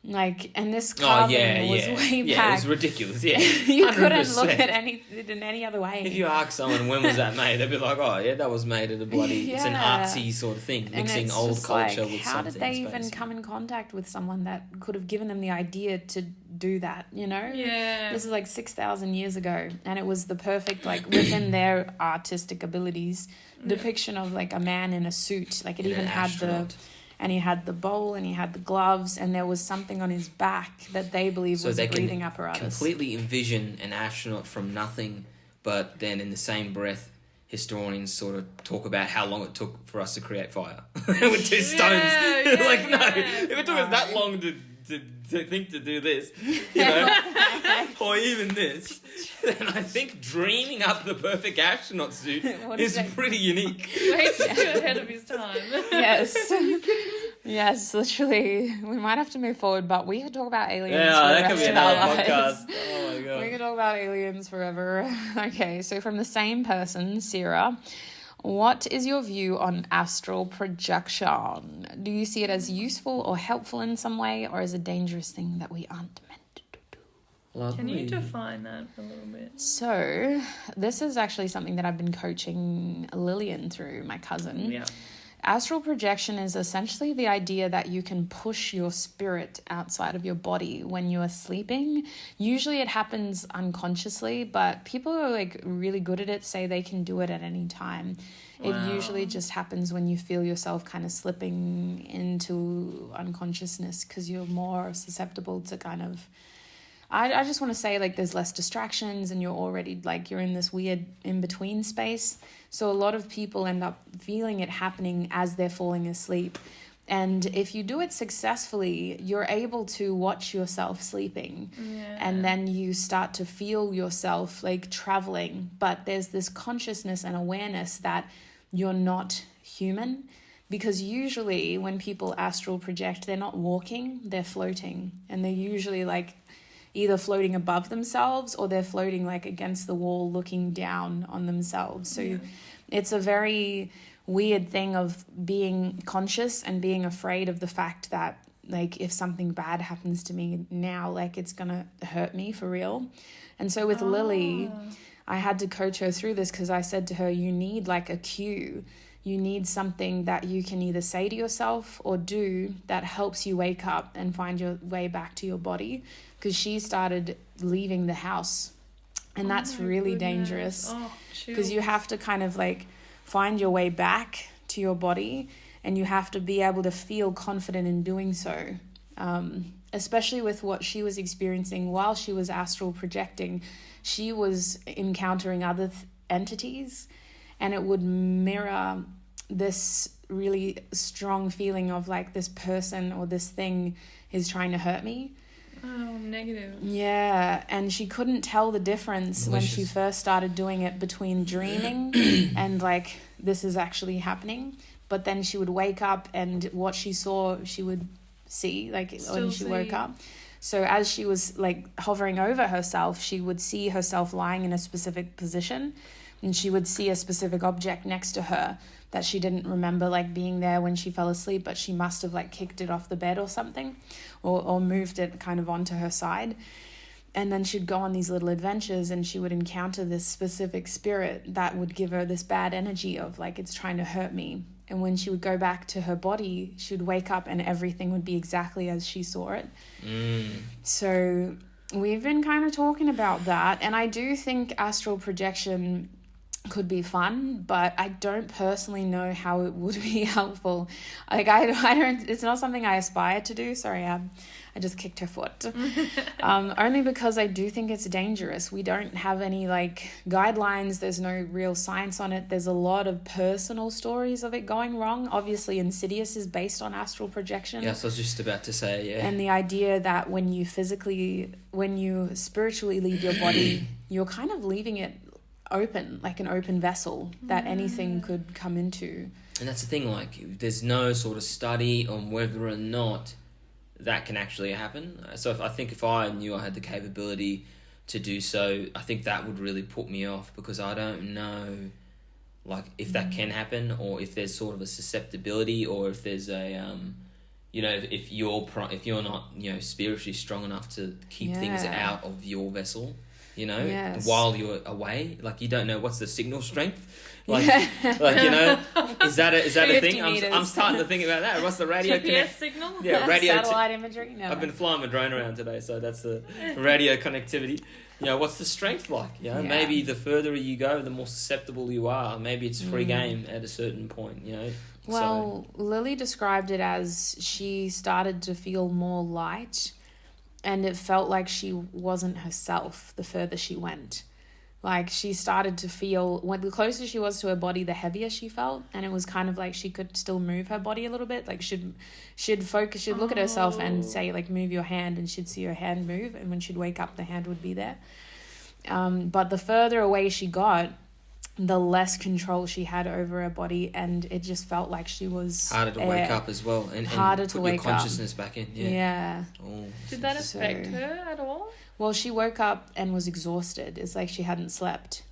Like, and this carving was way back. Yeah, it was ridiculous, yeah. You 100%. couldn't look at it in any other way. If you ask someone when was that made, they'd be like, oh yeah, that was made at a bloody, it's an artsy sort of thing, mixing old culture with how something. How did they even come in contact with someone that could have given them the idea to do that, you know? Yeah. This is like 6,000 years ago, and it was the perfect, like, within their artistic abilities, depiction of like a man in a suit. Like, it even had and he had the bowl and he had the gloves, and there was something on his back that they believed was a breathing apparatus. Completely envision an astronaut from nothing, but then in the same breath, historians sort of talk about how long it took for us to create fire with 2 stones. If it took us that long to think to do this, you know, or even this, then I think dreaming up the perfect astronaut suit is pretty unique. Way too ahead of his time. Yes, literally. We might have to move forward, but we could talk about aliens. Yeah, that could be another podcast. Oh my god. We could talk about aliens forever. Okay, so from the same person, Sarah, what is your view on astral projection? Do you see it as useful or helpful in some way, or as a dangerous thing that we aren't meant to do? Lovely. Can you define that a little bit? So, this is actually something that I've been coaching Lillian through, my cousin. Yeah. Astral projection is essentially the idea that you can push your spirit outside of your body when you are sleeping. Usually it happens unconsciously, but people who are like really good at it say they can do it at any time. Wow. It usually just happens when you feel yourself kind of slipping into unconsciousness because you're more susceptible to kind of... I just want to say, like, there's less distractions and you're already, like, you're in this weird in-between space. So a lot of people end up feeling it happening as they're falling asleep. And if you do it successfully, you're able to watch yourself sleeping. Yeah. And then you start to feel yourself, like, traveling. But there's this consciousness and awareness that you're not human. Because usually when people astral project, they're not walking, they're floating. And they're usually, like... either floating above themselves or they're floating like against the wall looking down on themselves. So it's a very weird thing of being conscious and being afraid of the fact that like if something bad happens to me now, like it's gonna hurt me for real. And so with Lily, I had to coach her through this because I said to her, you need like a cue. You need something that you can either say to yourself or do that helps you wake up and find your way back to your body. Because she started leaving the house, and that's really dangerous because you have to kind of like find your way back to your body, and you have to be able to feel confident in doing so, especially with what she was experiencing while she was astral projecting. She was encountering other entities, and it would mirror this really strong feeling of like this person or this thing is trying to hurt me. Oh, negative. Yeah, and she couldn't tell the difference when she first started doing it between dreaming and like this is actually happening. But then she would wake up and what she saw, she would see like when she woke up. So as she was like hovering over herself, she would see herself lying in a specific position, and she would see a specific object next to her that she didn't remember like being there when she fell asleep, but she must have like kicked it off the bed or something, or moved it kind of onto her side. And then she'd go on these little adventures and she would encounter this specific spirit that would give her this bad energy of like, it's trying to hurt me. And when she would go back to her body, she would wake up and everything would be exactly as she saw it. So we've been kind of talking about that. And I do think astral projection could be fun, but I don't personally know how it would be helpful. Like I don't, it's not something I aspire to do. Sorry, I just kicked her foot. Only because I do think it's dangerous. We don't have any like guidelines. There's no real science on it. There's a lot of personal stories of it going wrong. Obviously, Insidious is based on astral projection. Yes, I was just about to say, yeah. And the idea that when you spiritually leave your body, you're kind of leaving it open, like an open vessel that anything could come into. And that's the thing, like, there's no sort of study on whether or not that can actually happen. So I think if I knew I had the capability to do so, I think that would really put me off, because I don't know, like, if that can happen, or if there's sort of a susceptibility, or if there's a, you know, if you're not, you know, spiritually strong enough to keep things out of your vessel, you know, while you're away, like, you don't know what's the signal strength. Like, like, you know, is that a thing? I'm starting to think about that. What's the radio signal? Yeah, radio satellite imagery. No, I've been flying my drone around today, so that's the radio connectivity. You know, what's the strength like? You know, maybe the further you go, the more susceptible you are. Maybe it's free game at a certain point. You know. Well, Lily described it as she started to feel more light, and it felt like she wasn't herself the further she went. Like, she started to feel, when the closer she was to her body, the heavier she felt, and it was kind of like she could still move her body a little bit. Like, she'd look at herself and say, like, move your hand, and she'd see her hand move, and when she'd wake up, the hand would be there. But the further away she got, the less control she had over her body, and it just felt like she was harder to wake up as well, and harder to put wake your consciousness back in. Yeah. Oh, did that affect her at all? Well, she woke up and was exhausted. It's like she hadn't slept.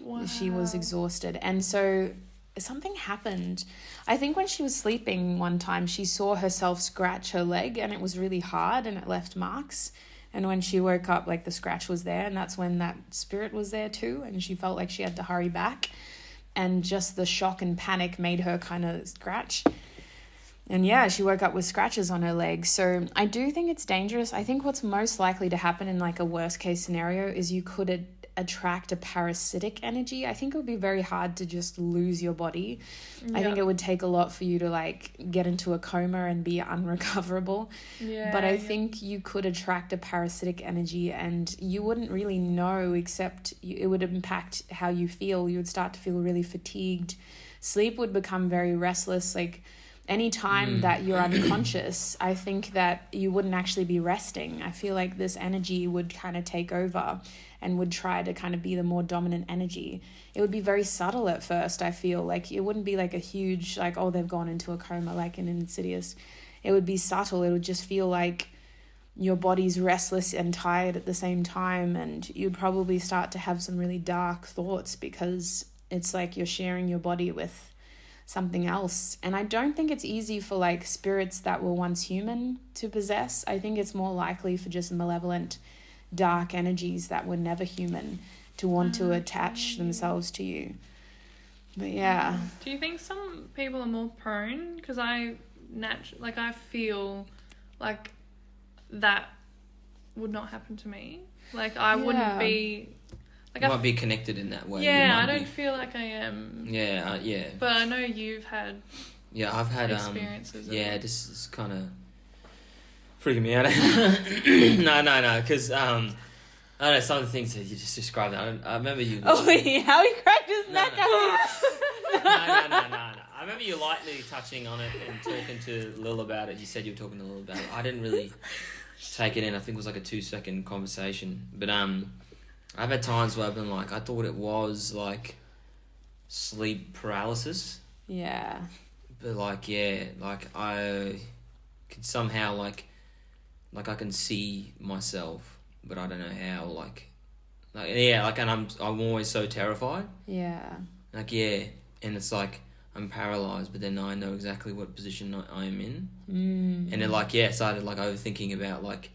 Wow. She was exhausted. And so something happened. I think when she was sleeping one time, she saw herself scratch her leg, and it was really hard, and it left marks. And when she woke up, like, the scratch was there, and that's when that spirit was there too, and she felt like she had to hurry back. And just the shock and panic made her kind of scratch. And yeah, she woke up with scratches on her leg. So I do think it's dangerous. I think what's most likely to happen in, like, a worst case scenario is you could attract a parasitic energy. I think it would be very hard to just lose your body. I think it would take a lot for you to, like, get into a coma and be unrecoverable. But I think you could attract a parasitic energy, and you wouldn't really know, except it would impact how you feel. You would start to feel really fatigued. Sleep would become very restless. Like, any time that you're unconscious, I think that you wouldn't actually be resting. I feel like this energy would kind of take over and would try to kind of be the more dominant energy. It would be very subtle at first, I feel. Like, it wouldn't be like a huge, like, oh, they've gone into a coma, like in Insidious. It would be subtle. It would just feel like your body's restless and tired at the same time, and you'd probably start to have some really dark thoughts, because it's like you're sharing your body with something else. And I don't think it's easy for, like, spirits that were once human to possess. I think it's more likely for just malevolent, dark energies that were never human to want to attach themselves to you. But yeah. Do you think some people are more prone? Because I feel like that would not happen to me. Like, I wouldn't be... Like, you might be connected in that way. Yeah, I don't feel like I am. Yeah, yeah. But I know you've had. Yeah, I've had experiences. Yeah, this is kind of freaking me out. No, because I don't know, some of the things that you just described. I remember you. Oh, wait, how he cracked his neck up. No. I remember you lightly touching on it and talking to Lil about it. You said you were talking to Lil about it. I didn't really take it in. I think it was like a 2-second conversation, but I've had times where I've been like, I thought it was, like, sleep paralysis. Yeah. But, like, yeah, like, I could somehow, like I can see myself, but I don't know how, like, yeah, like, and I'm always so terrified. Yeah. Like, yeah, and it's like, I'm paralyzed, but then I know exactly what position I am in. And then, like, yeah, started, like, overthinking about, like,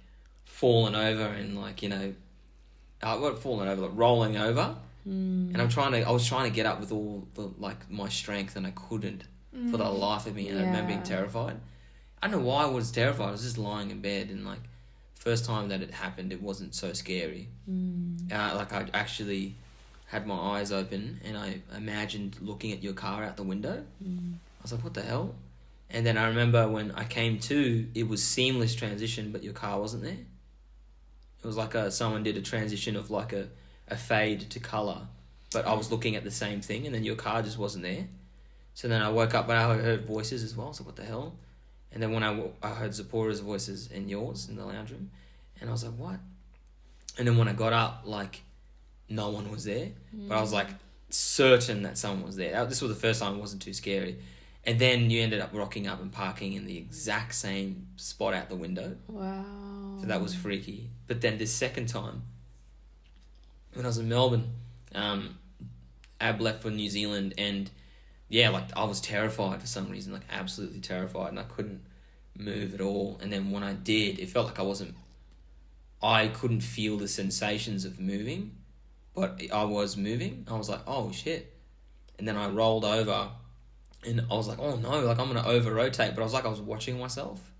falling over and, like, you know, falling over, like rolling over, and I was trying to get up with all the, like, my strength, and I couldn't for the life of me, and I remember being terrified. I don't know why I was terrified. I was just lying in bed, and, like, first time that it happened, it wasn't so scary. Like, I actually had my eyes open, and I imagined looking at your car out the window. I was like, what the hell? And then I remember when I came to, it was seamless transition, but your car wasn't there. It was like someone did a transition of, like, a fade to colour, but I was looking at the same thing, and then your car just wasn't there. So then I woke up, but I heard voices as well, so what the hell? And then when I heard Zipporah's voices and yours in the lounge room, and I was like, what? And then when I got up, like, no one was there, but I was like certain that someone was there. This was the first time it wasn't too scary. And then you ended up rocking up and parking in the exact same spot out the window. Wow. So that was freaky. But then this second time, when I was in Melbourne, Ab left for New Zealand, and yeah, like I was terrified for some reason, like absolutely terrified, and I couldn't move at all. And then when I did, it felt like I couldn't feel the sensations of moving, but I was moving. I was like, oh shit. And then I rolled over, and I was like, oh no, like I'm going to over-rotate. But I was watching myself.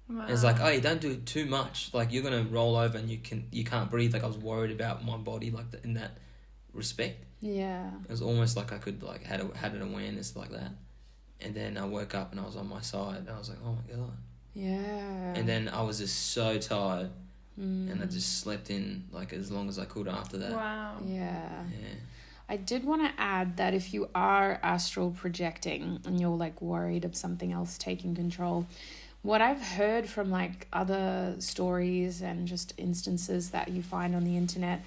Wow. And it's like, oh, you don't do too much. Like you're going to roll over and you can't breathe. Like I was worried about my body like in that respect. Yeah. It was almost like I could like had an awareness like that. And then I woke up and I was on my side. And I was like, oh my God. Yeah. And then I was just so tired. And I just slept in like as long as I could after that. Wow. Yeah. I did want to add that if you are astral projecting and you're like worried of something else taking control, what I've heard from like other stories and just instances that you find on the internet,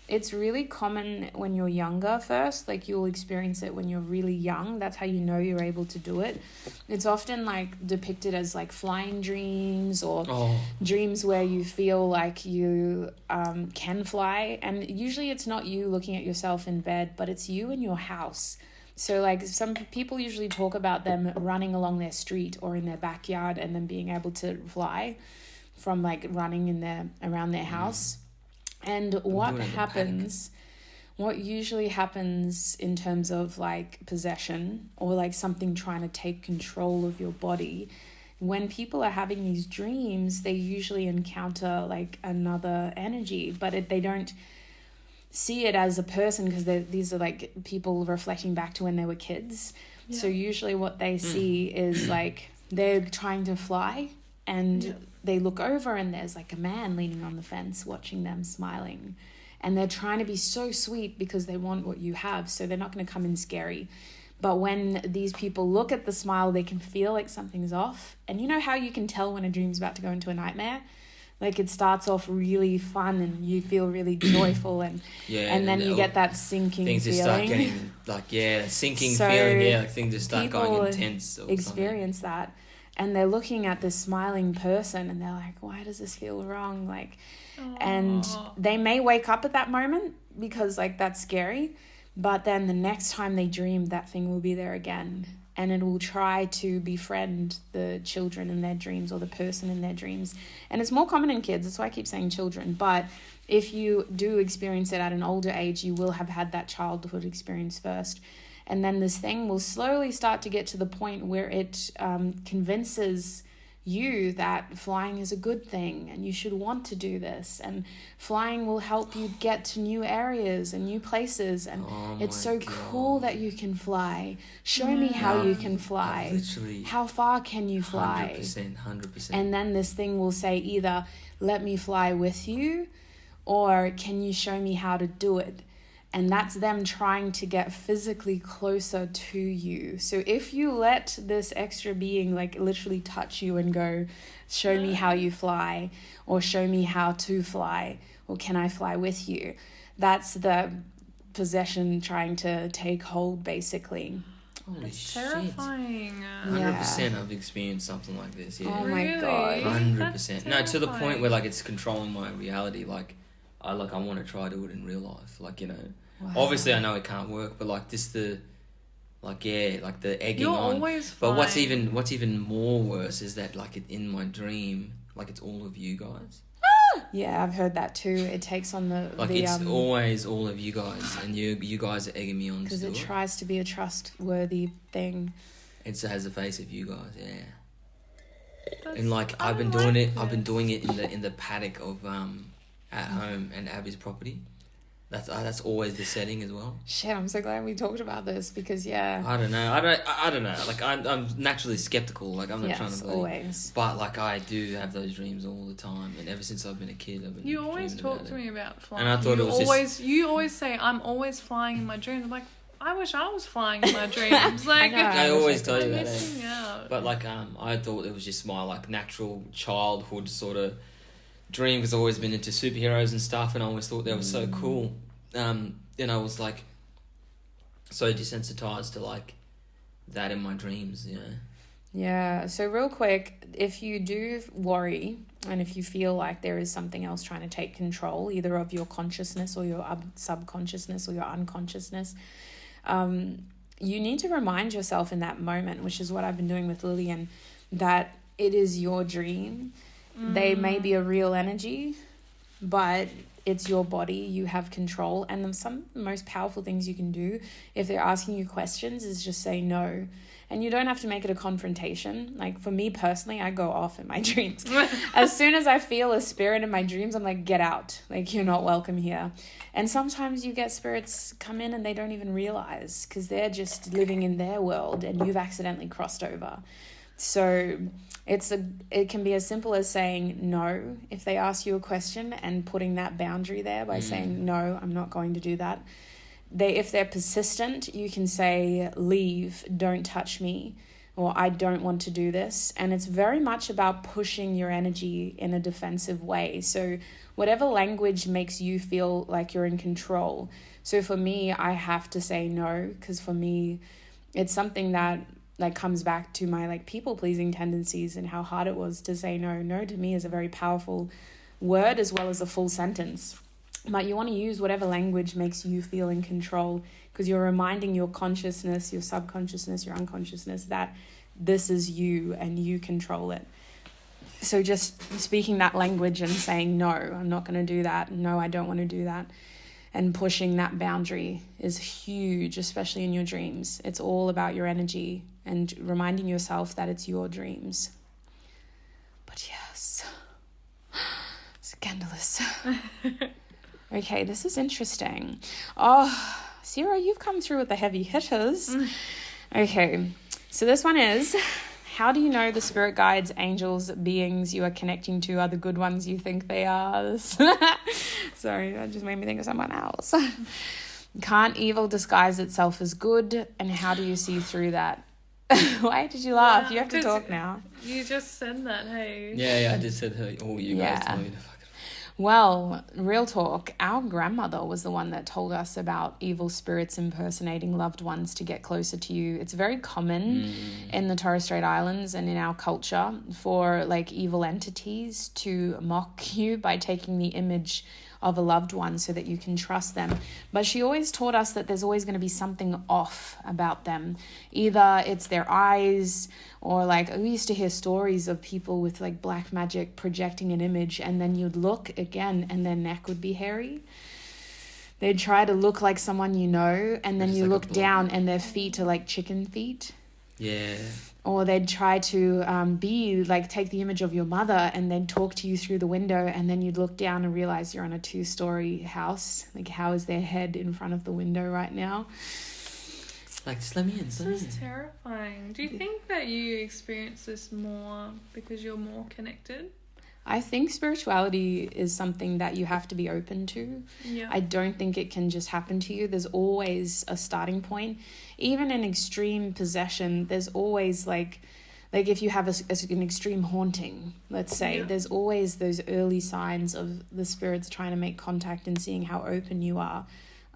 it's really common when you're younger first. Like you'll experience it when you're really young. That's how you know you're able to do it. It's often like depicted as like flying dreams or dreams where you feel like you can fly. And usually it's not you looking at yourself in bed, but it's you in your house. So like some people usually talk about them running along their street or in their backyard and then being able to fly from like running around their house. And what usually happens in terms of like possession or like something trying to take control of your body, when people are having these dreams, they usually encounter like another energy, but they don't see it as a person because these are like people reflecting back to when they were kids. Yeah. So usually what they see is like they're trying to fly and they look over and there's like a man leaning on the fence watching them smiling, and they're trying to be so sweet because they want what you have, so they're not going to come in scary. But when these people look at the smile, they can feel like something's off. And you know how you can tell when a dream's about to go into a nightmare? Like it starts off really fun and you feel really joyful and then you get that sinking things feeling. Just start getting like sinking feeling, like things just start going intense or experience something. That. And they're looking at this smiling person and they're like, why does this feel wrong? Like, and they may wake up at that moment because like that's scary. But then the next time they dream, that thing will be there again. And it will try to befriend the children in their dreams or the person in their dreams. And it's more common in kids. That's why I keep saying children. But if you do experience it at an older age, you will have had that childhood experience first. And then this thing will slowly start to get to the point where it convinces you that flying is a good thing and you should want to do this. And flying will help you get to new areas and new places. And it's so cool that you can fly. Show me how you can fly. Literally. How far can you fly? 100%. And then this thing will say either, let me fly with you, or can you show me how to do it? And that's them trying to get physically closer to you. So if you let this extra being like literally touch you and go, show me how you fly, or show me how to fly, or can I fly with you? That's the possession trying to take hold, basically. Holy it's shit. Terrifying. 100% I've experienced something like this. Yeah. Oh my God. 100%. No, to the point where like it's controlling my reality. Like I want to try to do it in real life. Like, you know, obviously I know it can't work, but like the egging You're on. Always fine. But what's even more worse is that like in my dream, like it's all of you guys. Yeah, I've heard that too. It takes on it's always all of you guys, and you guys are egging me on because to do it it. tries to be a trustworthy thing. It has the face of you guys, yeah. That's, and like I've been doing it in the paddock of at home and Abbie's property. That's always the setting as well. Shit, I'm so glad we talked about this because I don't know. Like I'm naturally skeptical. Like I'm not trying to believe. Always. But like I do have those dreams all the time, and ever since I've been a kid, I've been. You always talk to me about flying. And I thought you always say I'm always flying in my dreams. I'm like, I wish I was flying in my dreams. Like I always tell you that. Missing out. But like I thought it was just my like natural childhood sort of dream, because I've always been into superheroes and stuff, and I always thought they were so cool. then I was like so desensitized to like that in my dreams, you know. Yeah, so real quick, if you do worry and if you feel like there is something else trying to take control, either of your consciousness or your subconsciousness or your unconsciousness, you need to remind yourself in that moment, which is what I've been doing with Lillian, that it is your dream. They may be a real energy, but it's your body, you have control. And some of the most powerful things you can do if they're asking you questions is just say no. And you don't have to make it a confrontation. Like for me personally, I go off in my dreams. As soon as I feel a spirit in my dreams, I'm like, get out. Like, you're not welcome here. And sometimes you get spirits come in and they don't even realize because they're just living in their world and you've accidentally crossed over. So it can be as simple as saying no if they ask you a question and putting that boundary there by saying, no, I'm not going to do that. If they're persistent, you can say, leave, don't touch me, or I don't want to do this. And it's very much about pushing your energy in a defensive way. So whatever language makes you feel like you're in control. So for me, I have to say no, because for me, it's something that like comes back to my like people-pleasing tendencies and how hard it was to say no. No to me is a very powerful word as well as a full sentence. But you want to use whatever language makes you feel in control because you're reminding your consciousness, your subconsciousness, your unconsciousness that this is you and you control it. So just speaking that language and saying, no, I'm not going to do that. No, I don't want to do that. And pushing that boundary is huge, especially in your dreams. It's all about your energy and reminding yourself that it's your dreams. But yes, scandalous. Okay, this is interesting. Oh, Sarah, you've come through with the heavy hitters. Okay, so this one is, how do you know the spirit guides, angels, beings you are connecting to are the good ones you think they are? Sorry, that just made me think of someone else. Can't evil disguise itself as good? And how do you see through that? Why did you laugh? You have to talk now. You just said that, hey. Yeah, I just said, oh, you guys tell me to fucking... Well, real talk, our grandmother was the one that told us about evil spirits impersonating loved ones to get closer to you. It's very common in the Torres Strait Islands and in our culture for like evil entities to mock you by taking the image of a loved one so that you can trust them. But she always taught us that there's always going to be something off about them. Either it's their eyes, or like we used to hear stories of people with like black magic projecting an image, and then you'd look again and their neck would be hairy. They'd try to look like someone you know, and then you like look down and their feet are like chicken feet. Yeah. Or they'd try to take the image of your mother and then talk to you through the window, and then you'd look down and realize you're on a 2-story house. Like, how is their head in front of the window right now? Like, just let me in. This is terrifying. Do you think that you experience this more because you're more connected? I think spirituality is something that you have to be open to. Yeah. I don't think it can just happen to you. There's always a starting point. Even in extreme possession, there's always like if you have an extreme haunting, let's say, there's always those early signs of the spirits trying to make contact and seeing how open you are.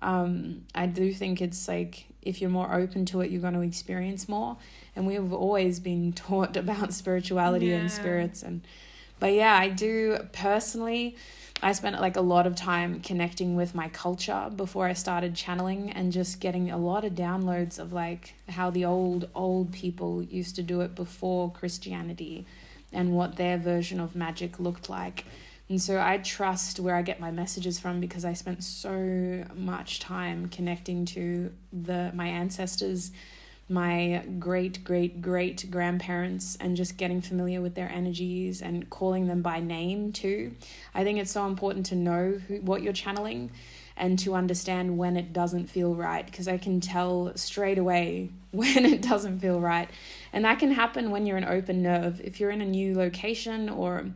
I do think it's like if you're more open to it, you're going to experience more. And we've always been taught about spirituality and spirits But yeah, I do personally, I spent like a lot of time connecting with my culture before I started channeling and just getting a lot of downloads of like how the old people used to do it before Christianity and what their version of magic looked like. And so I trust where I get my messages from because I spent so much time connecting to my ancestors, my great grandparents, and just getting familiar with their energies and calling them by name too. I think it's so important to know what you're channeling and to understand when it doesn't feel right, because I can tell straight away when it doesn't feel right. And that can happen when you're an open nerve. If you're in a new location or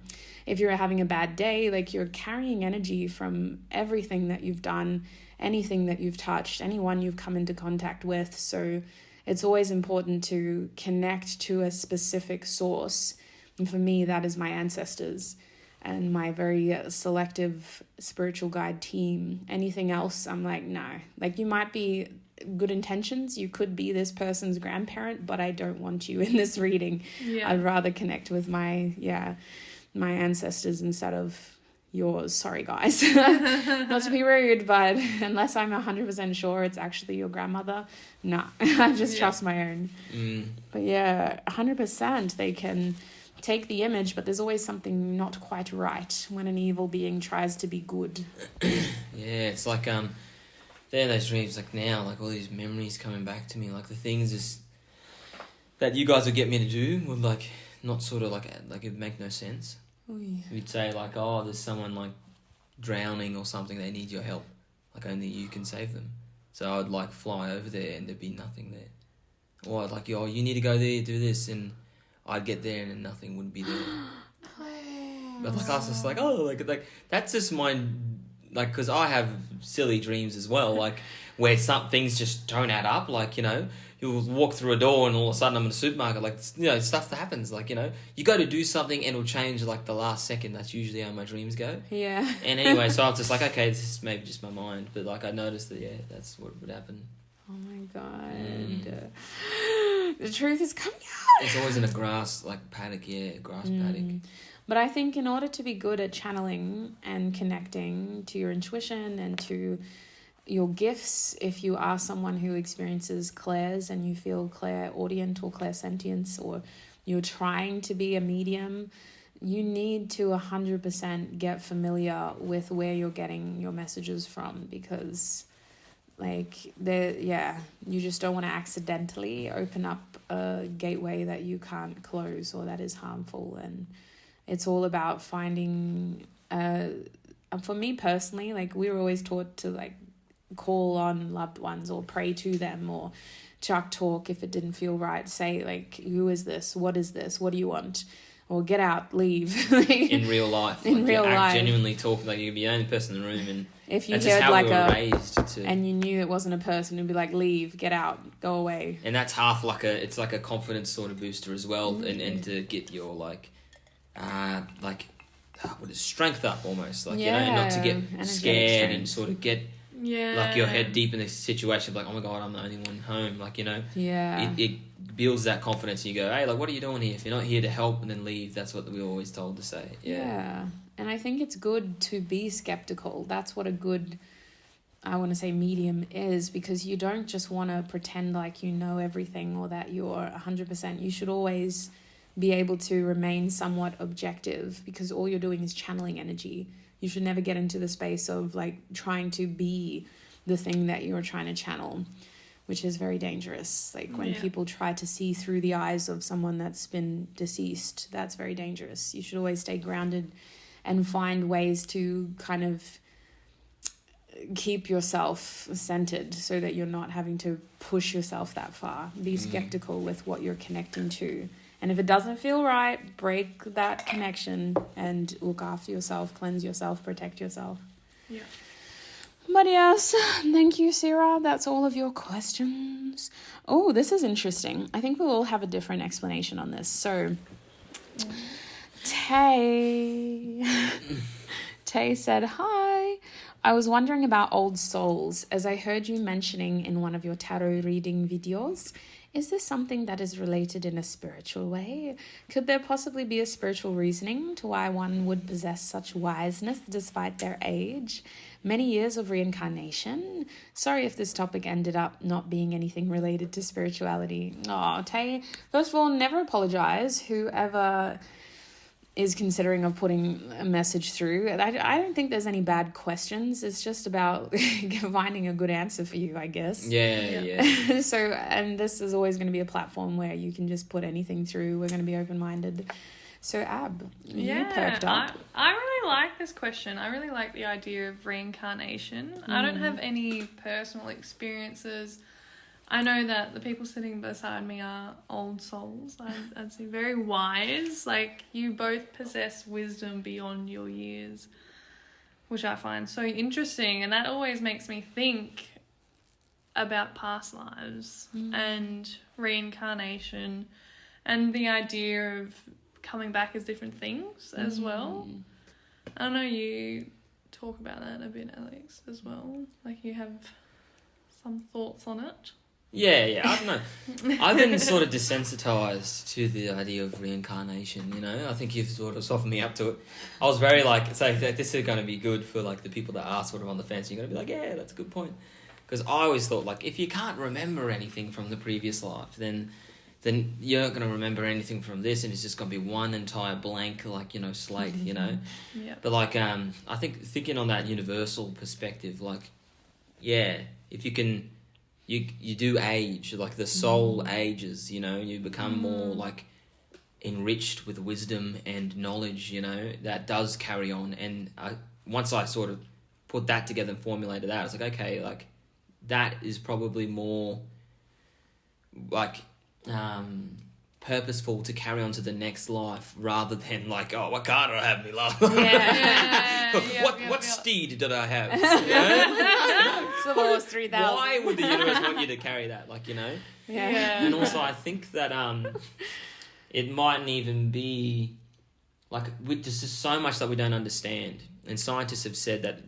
if you're having a bad day, like you're carrying energy from everything that you've done, anything that you've touched, anyone you've come into contact with. So it's always important to connect to a specific source. And for me, that is my ancestors. and my very selective spiritual guide team. Anything else, I'm like, no. Like, you might be good intentions, you could be this person's grandparent, but I don't want you in this reading. I'd rather connect with my ancestors instead of yours. Sorry guys. Not to be rude, but unless I'm 100% sure it's actually your grandmother, nah. I just trust my own. But 100% they can take the image, but there's always something not quite right when an evil being tries to be good. It's like there are those dreams, like now, like all these memories coming back to me, like the things just that you guys would get me to do would like not sort of like it'd make no sense. You'd say like, oh, there's someone like drowning or something, they need your help, like only you can save them. So I'd like fly over there and there'd be nothing there. Or I'd like, oh, you need to go there, do this, and I'd get there and then nothing would be there. But like I was just like, oh, like that's just my, like, because I have silly dreams as well, like where some things just don't add up, like, you know, you'll walk through a door and all of a sudden I'm in a supermarket, like, you know, stuff that happens, like, you know, you go to do something and it'll change like the last second. That's usually how my dreams go. Yeah. And anyway, so I was just like, okay, this is maybe just my mind, but like I noticed that, that's what would happen. Oh my God. The truth is coming out. It's always in a grass, like, paddock, paddock. But I think in order to be good at channeling and connecting to your intuition and to your gifts, if you are someone who experiences clairs and you feel clairaudient or clairsentience, or you're trying to be a medium, you need to 100% get familiar with where you're getting your messages from, because like you just don't want to accidentally open up a gateway that you can't close or that is harmful. And it's all about finding for me personally, like, we were always taught to like call on loved ones or pray to them or chuck talk if it didn't feel right. Say like, who is this? What is this? What do you want? Or get out, leave. In real life. In real life. Genuinely talk, like you'd be the only person in the room, and if you that's heard just how like we were raised to... and you knew it wasn't a person, it'd be like, leave, get out, go away. And that's half like it's like a confidence sort of booster as well, and to get your like what is strength up almost, like, you know, not to get scared and sort of get like your head deep in the situation, like, oh my God, I'm the only one home, like, you know, it builds that confidence. And you go, hey, like, what are you doing here? If you're not here to help, and then leave. That's what we were always told to say. And I think it's good to be skeptical. That's what a good, I want to say, medium is, because you don't just want to pretend like you know everything or that you're 100%. You should always be able to remain somewhat objective, because all you're doing is channeling energy. You should never get into the space of like trying to be the thing that you're trying to channel, which is very dangerous. Like when people try to see through the eyes of someone that's been deceased, that's very dangerous. You should always stay grounded and find ways to kind of keep yourself centered so that you're not having to push yourself that far. Be skeptical with what you're connecting to. And if it doesn't feel right, break that connection and look after yourself, cleanse yourself, protect yourself. Yeah. But yes, thank you, Sarah. That's all of your questions. Oh, this is interesting. I think we'll all have a different explanation on this. So, Tay said, hi. I was wondering about old souls, as I heard you mentioning in one of your tarot reading videos. Is this something that is related in a spiritual way? Could there possibly be a spiritual reasoning to why one would possess such wiseness despite their age? Many years of reincarnation? Sorry if this topic ended up not being anything related to spirituality. Oh, Tay, first of all, never apologize. Whoever is considering of putting a message through, I don't think there's any bad questions. It's just about finding a good answer for you, I guess. Yeah. So, and this is always going to be a platform where you can just put anything through. We're going to be open-minded. So, Ab, you perked up. I really like this question. I really like the idea of reincarnation. I don't have any personal experiences. I know that the people sitting beside me are old souls. I'd say very wise. Like, you both possess wisdom beyond your years, which I find so interesting. And that always makes me think about past lives and reincarnation and the idea of coming back as different things as well. I know you talk about that a bit, Alex, as well. Like, you have some thoughts on it. Yeah, I don't know. I've been sort of desensitized to the idea of reincarnation, you know? I think you've sort of softened me up to it. I was very like, this is going to be good for like the people that are sort of on the fence. You're going to be like, yeah, that's a good point. Because I always thought, like, if you can't remember anything from the previous life, then you're not going to remember anything from this, and it's just going to be one entire blank, like, you know, slate, you know? Yeah. But, like, I think thinking on that universal perspective, like, yeah, if you can... You do age, like the soul ages, you know, you become more like enriched with wisdom and knowledge, you know, that does carry on. And once I sort of put that together and formulated that, I was like, okay, like that is probably more like purposeful to carry on to the next life rather than like, oh, what car did I have in my last life? What steed did I have? You know? Horse 3000. Why would the universe want you to carry that? Like, you know? Yeah. And also, I think that it mightn't even be like there's just so much that we don't understand, and scientists have said that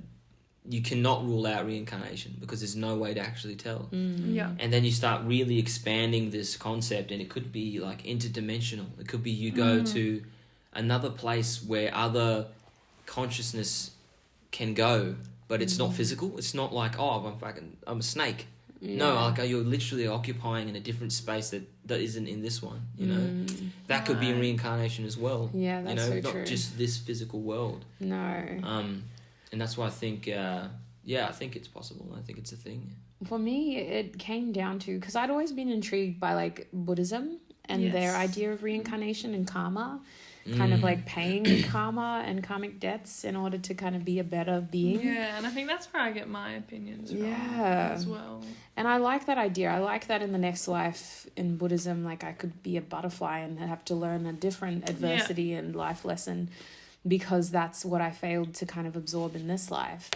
you cannot rule out reincarnation because there's no way to actually tell. Yeah. And then you start really expanding this concept, and it could be like interdimensional. It could be you go to another place where other consciousness can go, but it's not physical. It's not like, oh, I'm a snake. Yeah. No, like you're literally occupying in a different space that isn't in this one, you know? That could be reincarnation as well. Yeah, that's so true. Not just this physical world. No. And that's why I think, I think it's possible. I think it's a thing. For me, it came down to, because I'd always been intrigued by like Buddhism and their idea of reincarnation and karma, kind of like paying karma and karmic debts in order to kind of be a better being. Yeah, and I think that's where I get my opinions from as well. And I like that idea. I like that in the next life in Buddhism, like I could be a butterfly and have to learn a different adversity and life lesson because that's what I failed to kind of absorb in this life.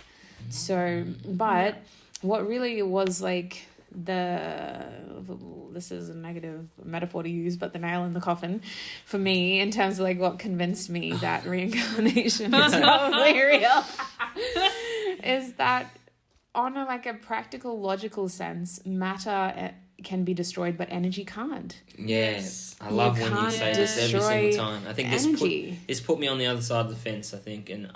So, but what really was like this is a negative metaphor to use, but the nail in the coffin for me in terms of like what convinced me that reincarnation is probably real is that on a practical logical sense, matter can be destroyed but energy can't. Yes, I love when you say this every single time. I think this put me on the other side of the fence, I think, and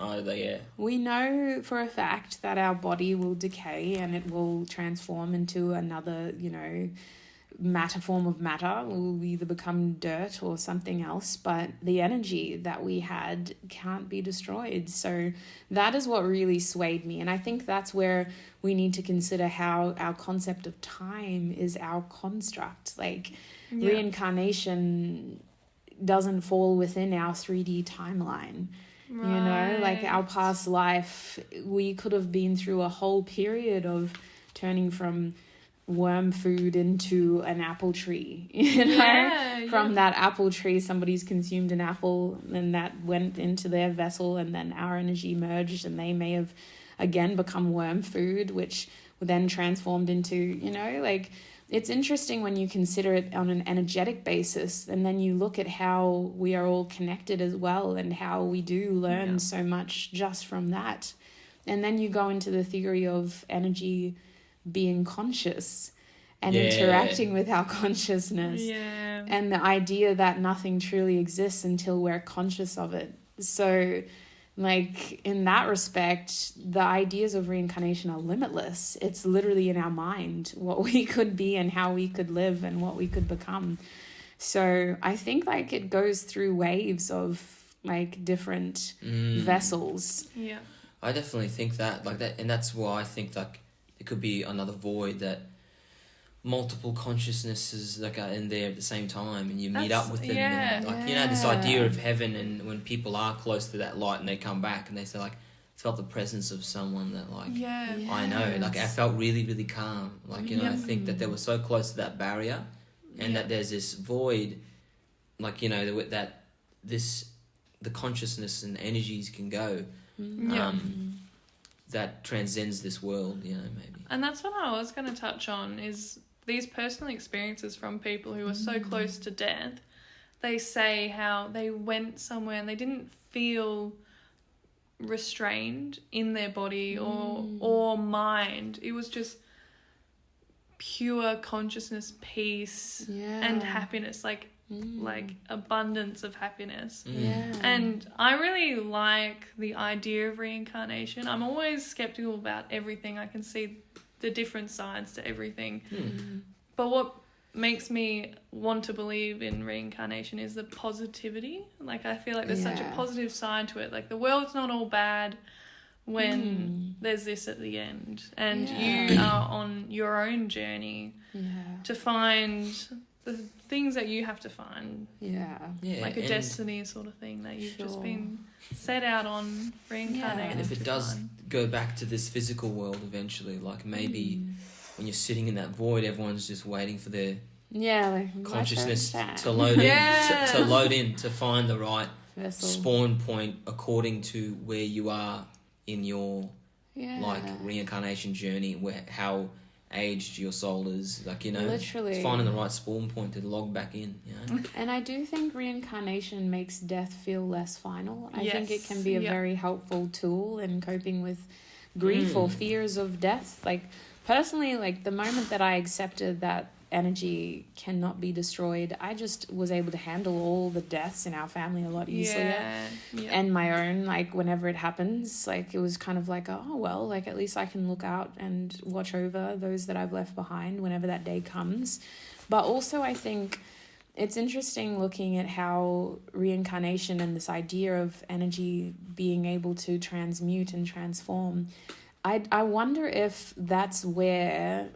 we know for a fact that our body will decay and it will transform into another, you know, form of matter. Will either become dirt or something else, but the energy that we had can't be destroyed. So that is what really swayed me, and I think that's where we need to consider how our concept of time is our construct. Like reincarnation doesn't fall within our 3D timeline. You know, like our past life, we could have been through a whole period of turning from worm food into an apple tree, you know, from that apple tree somebody's consumed an apple and that went into their vessel, and then our energy merged and they may have again become worm food, which then transformed into, you know, like it's interesting when you consider it on an energetic basis, and then you look at how we are all connected as well and how we do learn so much just from that. And then you go into the theory of energy being conscious and interacting with our consciousness and the idea that nothing truly exists until we're conscious of it. So like in that respect, the ideas of reincarnation are limitless. It's literally in our mind what we could be and how we could live and what we could become. So I think like it goes through waves of like different vessels. Yeah, I definitely think that, like that, and that's why I think like it could be another void that multiple consciousnesses like are in there at the same time, and you meet up with them. And, like you know, this idea of heaven, and when people are close to that light and they come back and they say like, I felt the presence of someone that like I know, like I felt really, really calm. Like, you know, I think that they were so close to that barrier, and that there's this void, like, you know, that the consciousness and energies can go. That transcends this world, you know, maybe. And that's what I was going to touch on, is these personal experiences from people who are so close to death. They say how they went somewhere and they didn't feel restrained in their body or mind. It was just pure consciousness, peace, and happiness, like abundance of happiness. And I really like the idea of reincarnation. I'm always skeptical about everything. I can see the different sides to everything. But what makes me want to believe in reincarnation is the positivity. Like, I feel like there's such a positive side to it. Like, the world's not all bad when there's this at the end, and you are on your own journey to find the things that you have to find. Like a destiny sort of thing that you've just been set out on, reincarnated. And if it does go back to this physical world eventually, like maybe when you're sitting in that void, everyone's just waiting for their consciousness to load in, to find the right spawn point according to where you are in your like reincarnation journey, how aged your soul is, like, you know, literally it's finding the right spawn point to log back in, you know. And I do think reincarnation makes death feel less final. I think it can be a very helpful tool in coping with grief or fears of death. Like, personally, like, the moment that I accepted that energy cannot be destroyed, I just was able to handle all the deaths in our family a lot easier. And my own, like, whenever it happens, like, it was kind of like, oh well, like, at least I can look out and watch over those that I've left behind whenever that day comes. But also, I think it's interesting looking at how reincarnation and this idea of energy being able to transmute and transform, I wonder if that's where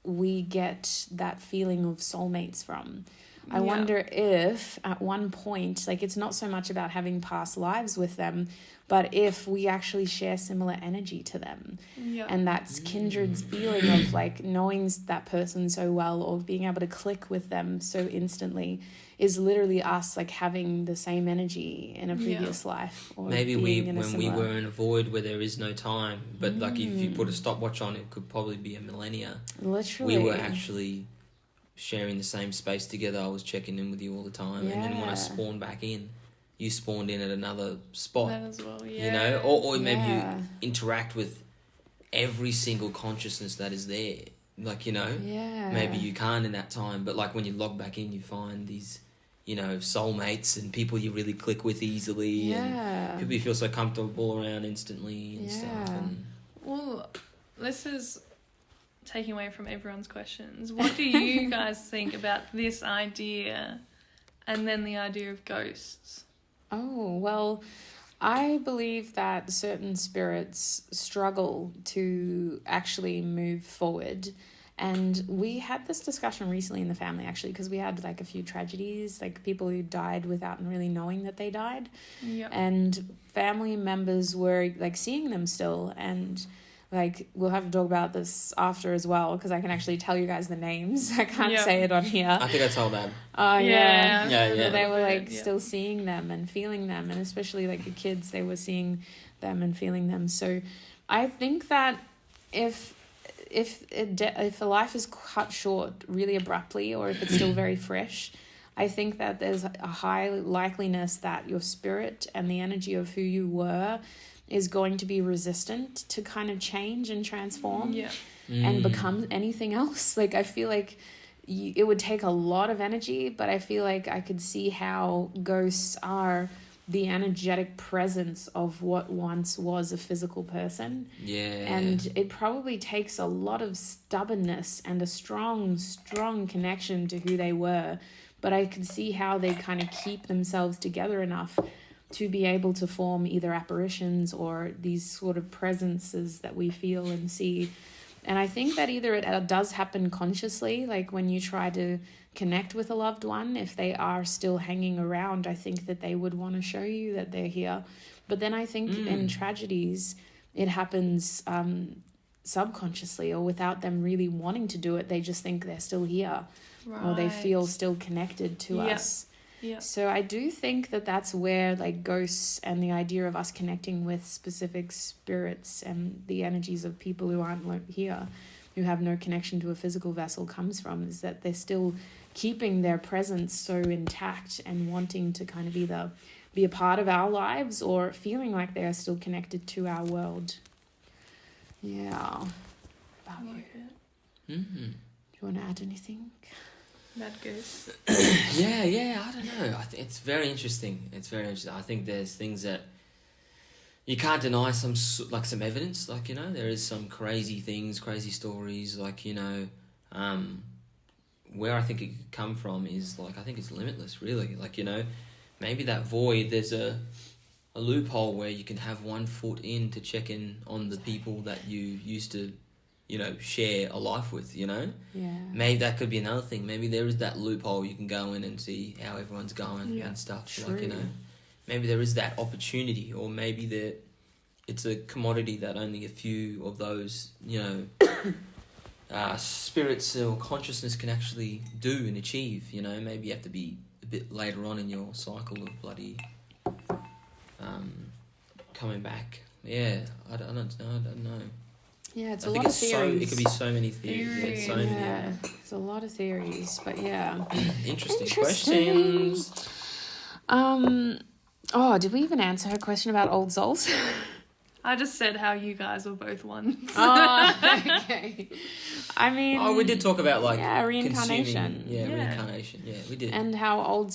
we get that feeling of soulmates from. I wonder if at one point, like, it's not so much about having past lives with them, but if we actually share similar energy to them. And that's kindred's feeling of, like, knowing that person so well or being able to click with them so instantly is literally us, like, having the same energy in a previous life. Or maybe we were in a void where there is no time, but like, if you put a stopwatch on, it could probably be a millennia. Literally. We were actually sharing the same space together. I was checking in with you all the time, and then when I spawned back in, you spawned in at another spot. That as well, you know, or maybe you interact with every single consciousness that is there. Like, you know, maybe you can't in that time, but like when you log back in, you find these, you know, soulmates and people you really click with easily, and people you feel so comfortable around instantly and stuff. And well, this is taking away from everyone's questions. What do you guys think about this idea and then the idea of ghosts? Oh, well, I believe that certain spirits struggle to actually move forward. And we had this discussion recently in the family, actually, because we had, like, a few tragedies, like people who died without really knowing that they died. And family members were, like, seeing them still. And, like, we'll have to talk about this after as well, because I can actually tell you guys the names. I can't say it on here. I think I told Dad. Oh, yeah. They were, like, still seeing them and feeling them. And especially, like, the kids, they were seeing them and feeling them. So I think that if a life is cut short really abruptly, or if it's still very fresh, I think that there's a high likeliness that your spirit and the energy of who you were is going to be resistant to kind of change and transform and become anything else. Like, I feel like it would take a lot of energy, but I feel like I could see how ghosts are the energetic presence of what once was a physical person. And it probably takes a lot of stubbornness and a strong connection to who they were. But I could see how they kind of keep themselves together enough to be able to form either apparitions or these sort of presences that we feel and see. And I think that either it does happen consciously, like when you try to connect with a loved one, if they are still hanging around, I think that they would want to show you that they're here. But then I think in tragedies, it happens subconsciously or without them really wanting to do it. They just think they're still here or they feel still connected to us. So I do think that that's where, like, ghosts and the idea of us connecting with specific spirits and the energies of people who aren't here, who have no connection to a physical vessel, comes from, is that they're still keeping their presence so intact and wanting to kind of either be a part of our lives or feeling like they are still connected to our world. Yeah. About you. Mm-hmm. Do you want to add anything? That goes. Yeah, I don't know. I think it's very interesting. I think there's things that you can't deny, some evidence. Like, there is some crazy things, crazy stories. Like, where I think it could come from is I think it's limitless, really. Like, maybe that void, there's a loophole where you can have 1 foot in to check in on the people that you used to, share a life with, Yeah. Maybe that could be another thing. Maybe there is that loophole you can go in and see how everyone's going and stuff. True. Maybe there is that opportunity, or maybe it's a commodity that only a few of those, spirits or consciousness can actually do and achieve. Maybe you have to be a bit later on in your cycle of bloody coming back. Yeah, I don't know. Yeah, it's a lot of theories. It could be so many theories. Yeah, there's a lot of theories, but yeah. Interesting questions. Did we even answer her question about old souls? I just said how you guys were both ones. Okay. I mean... we did talk about, reincarnation. Reincarnation. Yeah, we did. And how I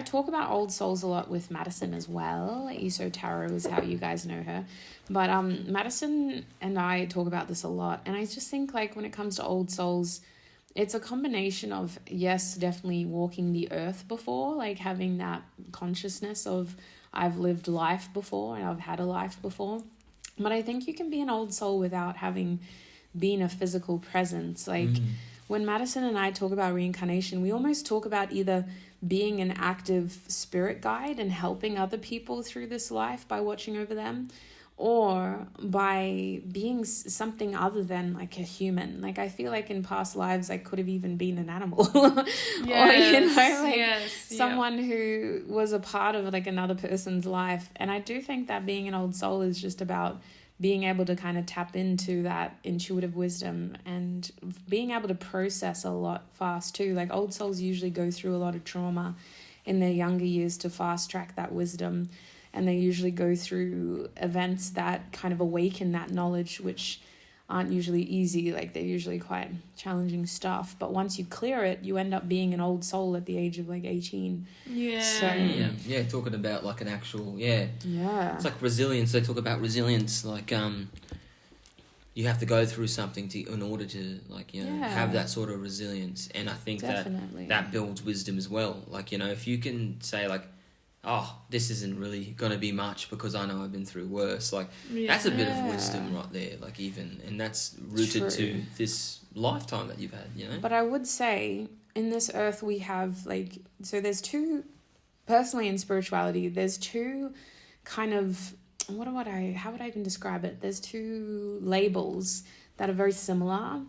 talk about old souls a lot with Madison as well. ESO Tarot is how you guys know her. But Madison and I talk about this a lot. And I just think, when it comes to old souls, it's a combination of, yes, definitely walking the earth before, having that consciousness of, I've lived life before and I've had a life before. But I think you can be an old soul without having been a physical presence. When Madison and I talk about reincarnation, we almost talk about either being an active spirit guide and helping other people through this life by watching over them, or by being something other than a human. I feel like in past lives I could have even been an animal. Yes, someone who was a part of another person's life. And I do think that being an old soul is just about being able to kind of tap into that intuitive wisdom and being able to process a lot fast too. Old souls usually go through a lot of trauma in their younger years to fast track that wisdom. And they usually go through events that kind of awaken that knowledge, which aren't usually easy. They're usually quite challenging stuff. But once you clear it, you end up being an old soul at the age of 18. Yeah. So, yeah, talking about an actual, Yeah. It's resilience. They talk about resilience. You have to go through something in order to have that sort of resilience. And I think that builds wisdom as well. If you can say this isn't really going to be much because I know I've been through worse. That's a bit of wisdom right there. And that's rooted to this lifetime that you've had, But I would say in this earth we have so there's two, personally in spirituality, there's two kind of, how would I even describe it? There's two labels that are very similar.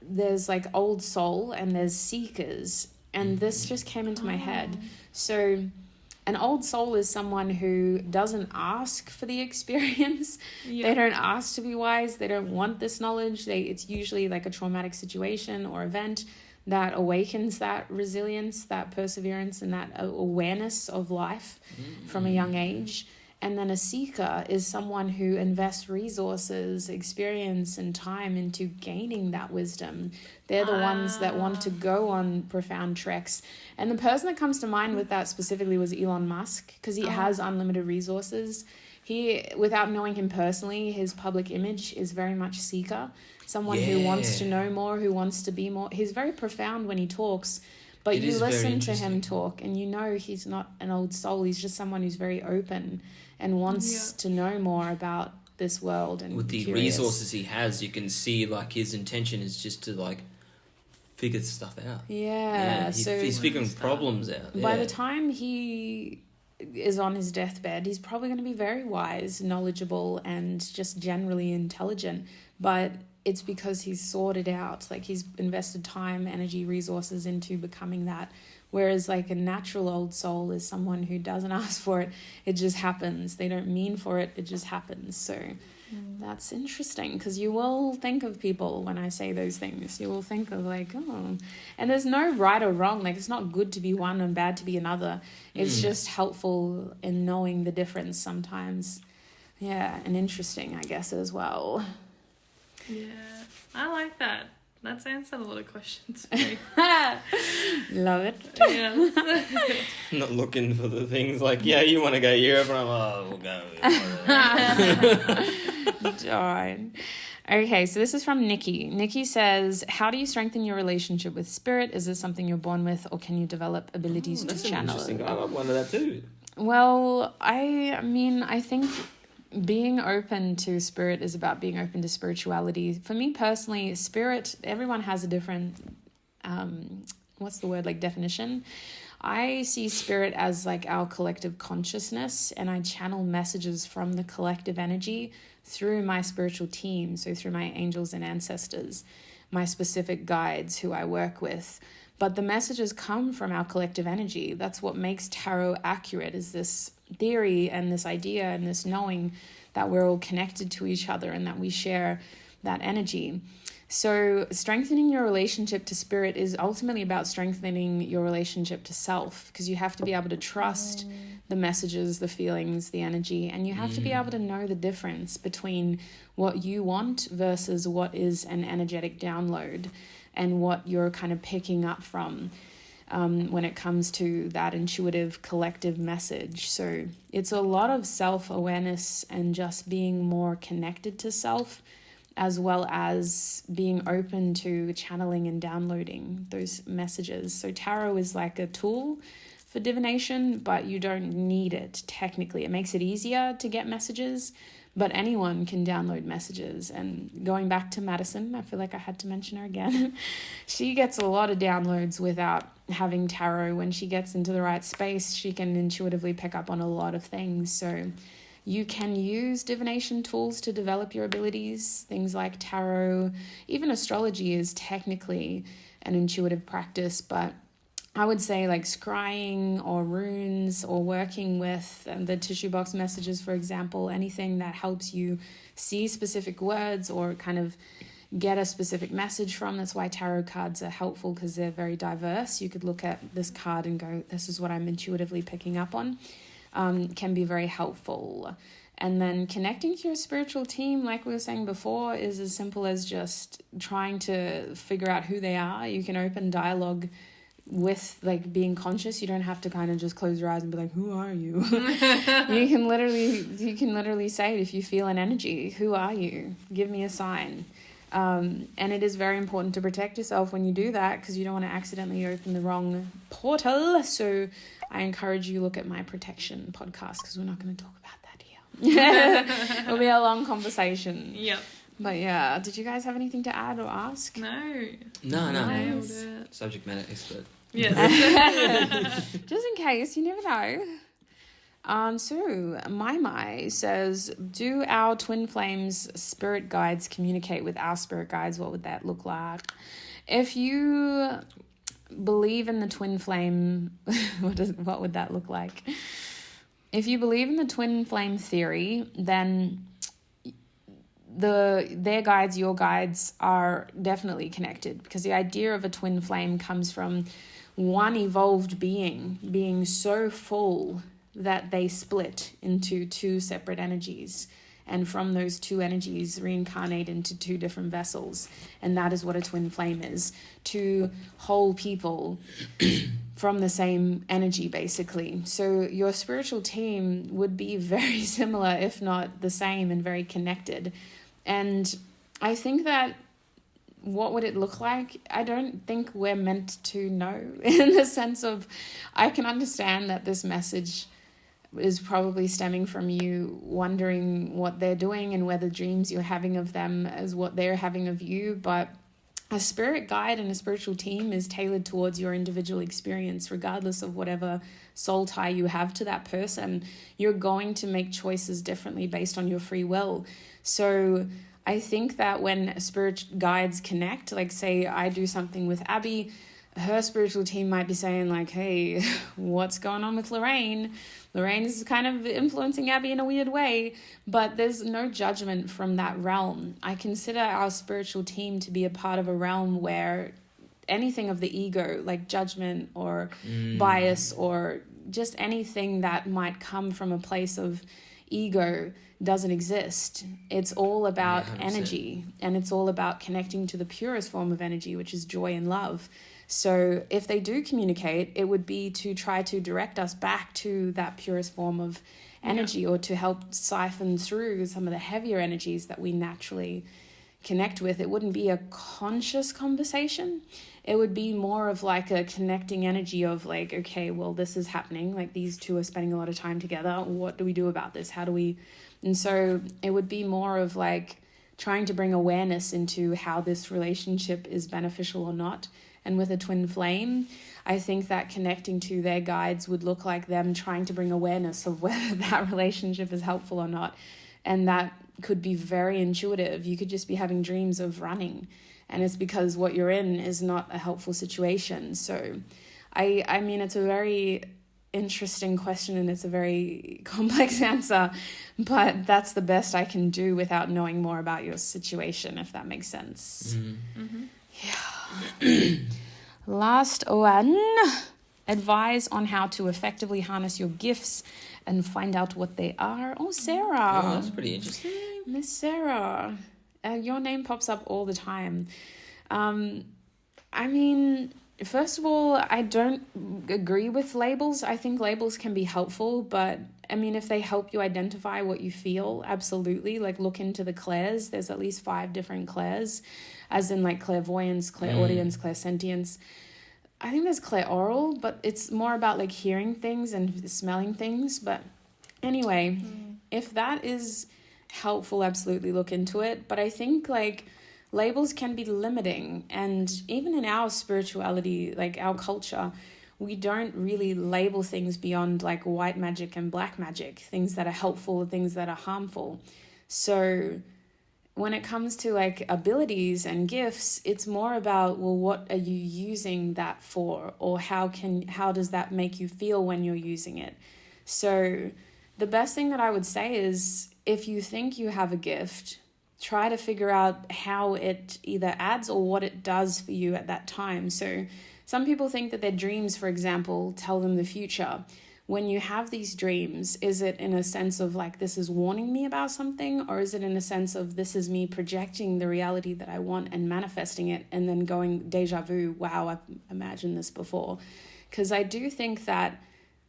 There's old soul and there's seekers. And this just came into my head. So an old soul is someone who doesn't ask for the experience. They don't ask to be wise. They don't want this knowledge. It's usually a traumatic situation or event that awakens that resilience, that perseverance, and that awareness of life from a young age. And then a seeker is someone who invests resources, experience, and time into gaining that wisdom. They're the ones that want to go on profound treks. And the person that comes to mind with that specifically was Elon Musk, because he has unlimited resources. He, without knowing him personally, his public image is very much seeker. Someone who wants to know more, who wants to be more. He's very profound when he talks. But you listen to him talk and he's not an old soul. He's just someone who's very open and wants to know more about this world. And with the resources he has, you can see his intention is just to figure stuff out. He's figuring problems out. By the time he is on his deathbed, he's probably going to be very wise, knowledgeable, and just generally intelligent. But it's because he's sorted out, he's invested time, energy, resources into becoming that Whereas like a natural old soul is someone who doesn't ask for it. It just happens. They don't mean for it. It just happens. So that's interesting, because you will think of people when I say those things. You will think of like, oh, and there's no right or wrong. Like, it's not good to be one and bad to be another. It's just helpful in knowing the difference sometimes. Yeah, and interesting, I guess, as well. Yeah, I like that. That's answered a lot of questions for me. Love it. Yes. Not looking for the things like, yeah, you want to go Europe, and I'm, we'll go. Darn. Okay, so this is from Nikki. Nikki says, how do you strengthen your relationship with spirit? Is this something you're born with, or can you develop abilities to channel? Interesting. I wonder that too. Well, I mean, I think being open to spirit is about being open to spirituality. For me personally, spirit, everyone has a different, definition. I see spirit as like our collective consciousness, and I channel messages from the collective energy through my spiritual team. So through my angels and ancestors, my specific guides who I work with. But the messages come from our collective energy. That's what makes tarot accurate, is this theory and this idea and this knowing that we're all connected to each other and that we share that energy. So strengthening your relationship to spirit is ultimately about strengthening your relationship to self, because you have to be able to trust the messages, the feelings, the energy, and you have to be able to know the difference between what you want versus what is an energetic download and what you're kind of picking up from when it comes to that intuitive collective message. So it's a lot of self-awareness and just being more connected to self, as well as being open to channeling and downloading those messages. So tarot is like a tool for divination, but you don't need it technically. It makes it easier to get messages, but anyone can download messages. And going back to Madison, I feel like I had to mention her again. She gets a lot of downloads without having tarot. When she gets into the right space, she can intuitively pick up on a lot of things. So you can use divination tools to develop your abilities. Things like tarot, even astrology is technically an intuitive practice, but I would say like scrying or runes or working with the tissue box messages, for example, anything that helps you see specific words or kind of get a specific message from. That's why tarot cards are helpful, because they're very diverse. You could look at this card and go, this is what I'm intuitively picking up on. Can be very helpful. And then connecting to your spiritual team, like we were saying before, is as simple as just trying to figure out who they are. You can open dialogue with like being conscious. You don't have to kind of just close your eyes and be like, who are you? You can literally say, if you feel an energy, who are you? Give me a sign. And it is very important to protect yourself when you do that, because you don't want to accidentally open the wrong portal. So I encourage you to look at my protection podcast, because we're not going to talk about that here. It'll be a long conversation. Yep. But yeah, did you guys have anything to add or ask? No. No. It. Subject matter expert. Yes. Just in case, you never know. So Mai says, do our twin flames spirit guides communicate with our spirit guides? What would that look like? If you believe in the twin flame, what would that look like? If you believe in the twin flame theory, then their guides, your guides, are definitely connected, because the idea of a twin flame comes from one evolved being so full that they split into two separate energies, and from those two energies reincarnate into two different vessels. And that is what a twin flame is: two whole people from the same energy, basically. So your spiritual team would be very similar, if not the same, and very connected. And I think that, what would it look like? I don't think we're meant to know, in the sense of, I can understand that this message is probably stemming from you wondering what they're doing and whether dreams you're having of them is what they're having of you. But a spirit guide and a spiritual team is tailored towards your individual experience, regardless of whatever soul tie you have to that person. You're going to make choices differently based on your free will. So I think that when spirit guides connect, like say I do something with Abbie, her spiritual team might be saying like, hey, what's going on with Lorraine? Lorraine is kind of influencing Abbie in a weird way, but there's no judgment from that realm. I consider our spiritual team to be a part of a realm where anything of the ego, like judgment or bias or just anything that might come from a place of ego, doesn't exist. It's all about energy, and it's all about connecting to the purest form of energy, which is joy and love. So if they do communicate, it would be to try to direct us back to that purest form of energy, or to help siphon through some of the heavier energies that we naturally connect with. It wouldn't be a conscious conversation. It would be more of like a connecting energy of like, okay, well, this is happening. Like these two are spending a lot of time together. What do we do about this? How do we... And so it would be more of like trying to bring awareness into how this relationship is beneficial or not. And with a twin flame, I think that connecting to their guides would look like them trying to bring awareness of whether that relationship is helpful or not. And that could be very intuitive. You could just be having dreams of running, and it's because what you're in is not a helpful situation. So I mean, it's a very interesting question, and it's a very complex answer, but that's the best I can do without knowing more about your situation, if that makes sense. Yeah. Last one, advise on how to effectively harness your gifts and find out what they are. Oh, Sarah. Oh, that's pretty interesting. Miss Sarah. Your name pops up all the time. I mean, first of all, I don't agree with labels. I think labels can be helpful, but I mean, if they help you identify what you feel, absolutely. Like look into the clairs. There's at least 5 different clairs, as in like clairvoyance, clairaudience, clairsentience. I think there's clairoral, but it's more about like hearing things and smelling things. But anyway, if that is helpful, absolutely look into it. But I think like labels can be limiting, and even in our spirituality, like our culture, we don't really label things beyond like white magic and black magic, things that are helpful, things that are harmful. So when it comes to like abilities and gifts, it's more about, well, what are you using that for? Or how does that make you feel when you're using it? So the best thing that I would say is, if you think you have a gift, try to figure out how it either adds or what it does for you at that time. So some people think that their dreams, for example, tell them the future. When you have these dreams, is it in a sense of like, this is warning me about something? Or is it in a sense of, this is me projecting the reality that I want and manifesting it, and then going deja vu, wow, I've imagined this before? Because I do think that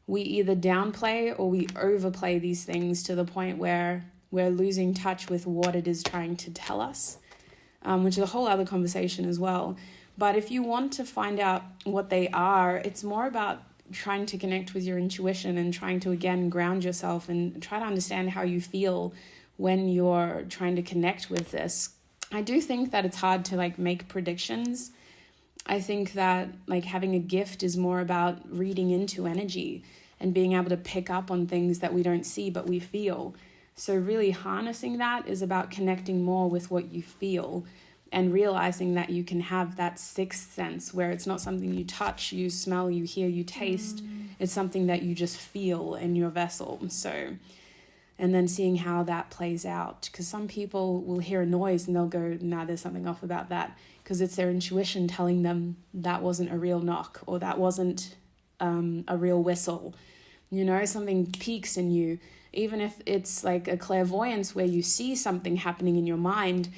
we either downplay or we overplay these things to the point where we're losing touch with what it is trying to tell us, which is a whole other conversation as well. But if you want to find out what they are, it's more about trying to connect with your intuition and trying to, again, ground yourself and try to understand how you feel when you're trying to connect with this. I do think that it's hard to like make predictions. I think that like having a gift is more about reading into energy and being able to pick up on things that we don't see but we feel. So really harnessing that is about connecting more with what you feel and realizing that you can have that sixth sense where it's not something you touch, you smell, you hear, you taste. It's something that you just feel in your vessel. So, and then seeing how that plays out. Because some people will hear a noise and they'll go, nah, there's something off about that. Because it's their intuition telling them that wasn't a real knock, or that wasn't a real whistle. You know, something peaks in you. Even if it's like a clairvoyance where you see something happening in your mind,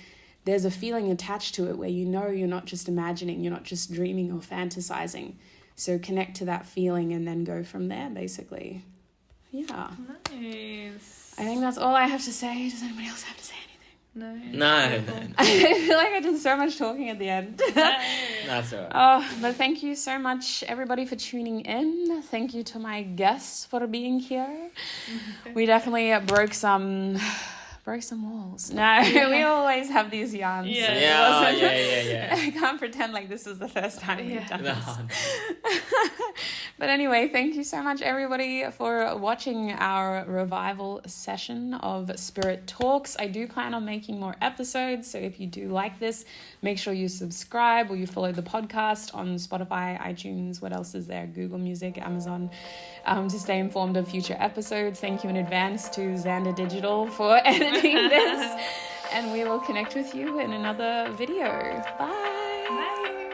there's a feeling attached to it where you know you're not just imagining, you're not just dreaming or fantasizing. So connect to that feeling and then go from there, basically. Yeah. Nice. I think that's all I have to say. Does anybody else have to say anything? No. I feel like I did so much talking at the end. That's all right. Oh, but thank you so much, everybody, for tuning in. Thank you to my guests for being here. We definitely broke some walls. No, we always have these yarns. Yeah. Yeah. I can't I can't pretend like this is the first time we've done No. this. But anyway, thank you so much, everybody, for watching our revival session of Spirit Talks. I do plan on making more episodes, so if you do like this, make sure you subscribe or you follow the podcast on Spotify, iTunes, what else is there? Google Music, Amazon, to stay informed of future episodes. Thank you in advance to Zander Digital for editing this. And we will connect with you in another video. Bye. Bye.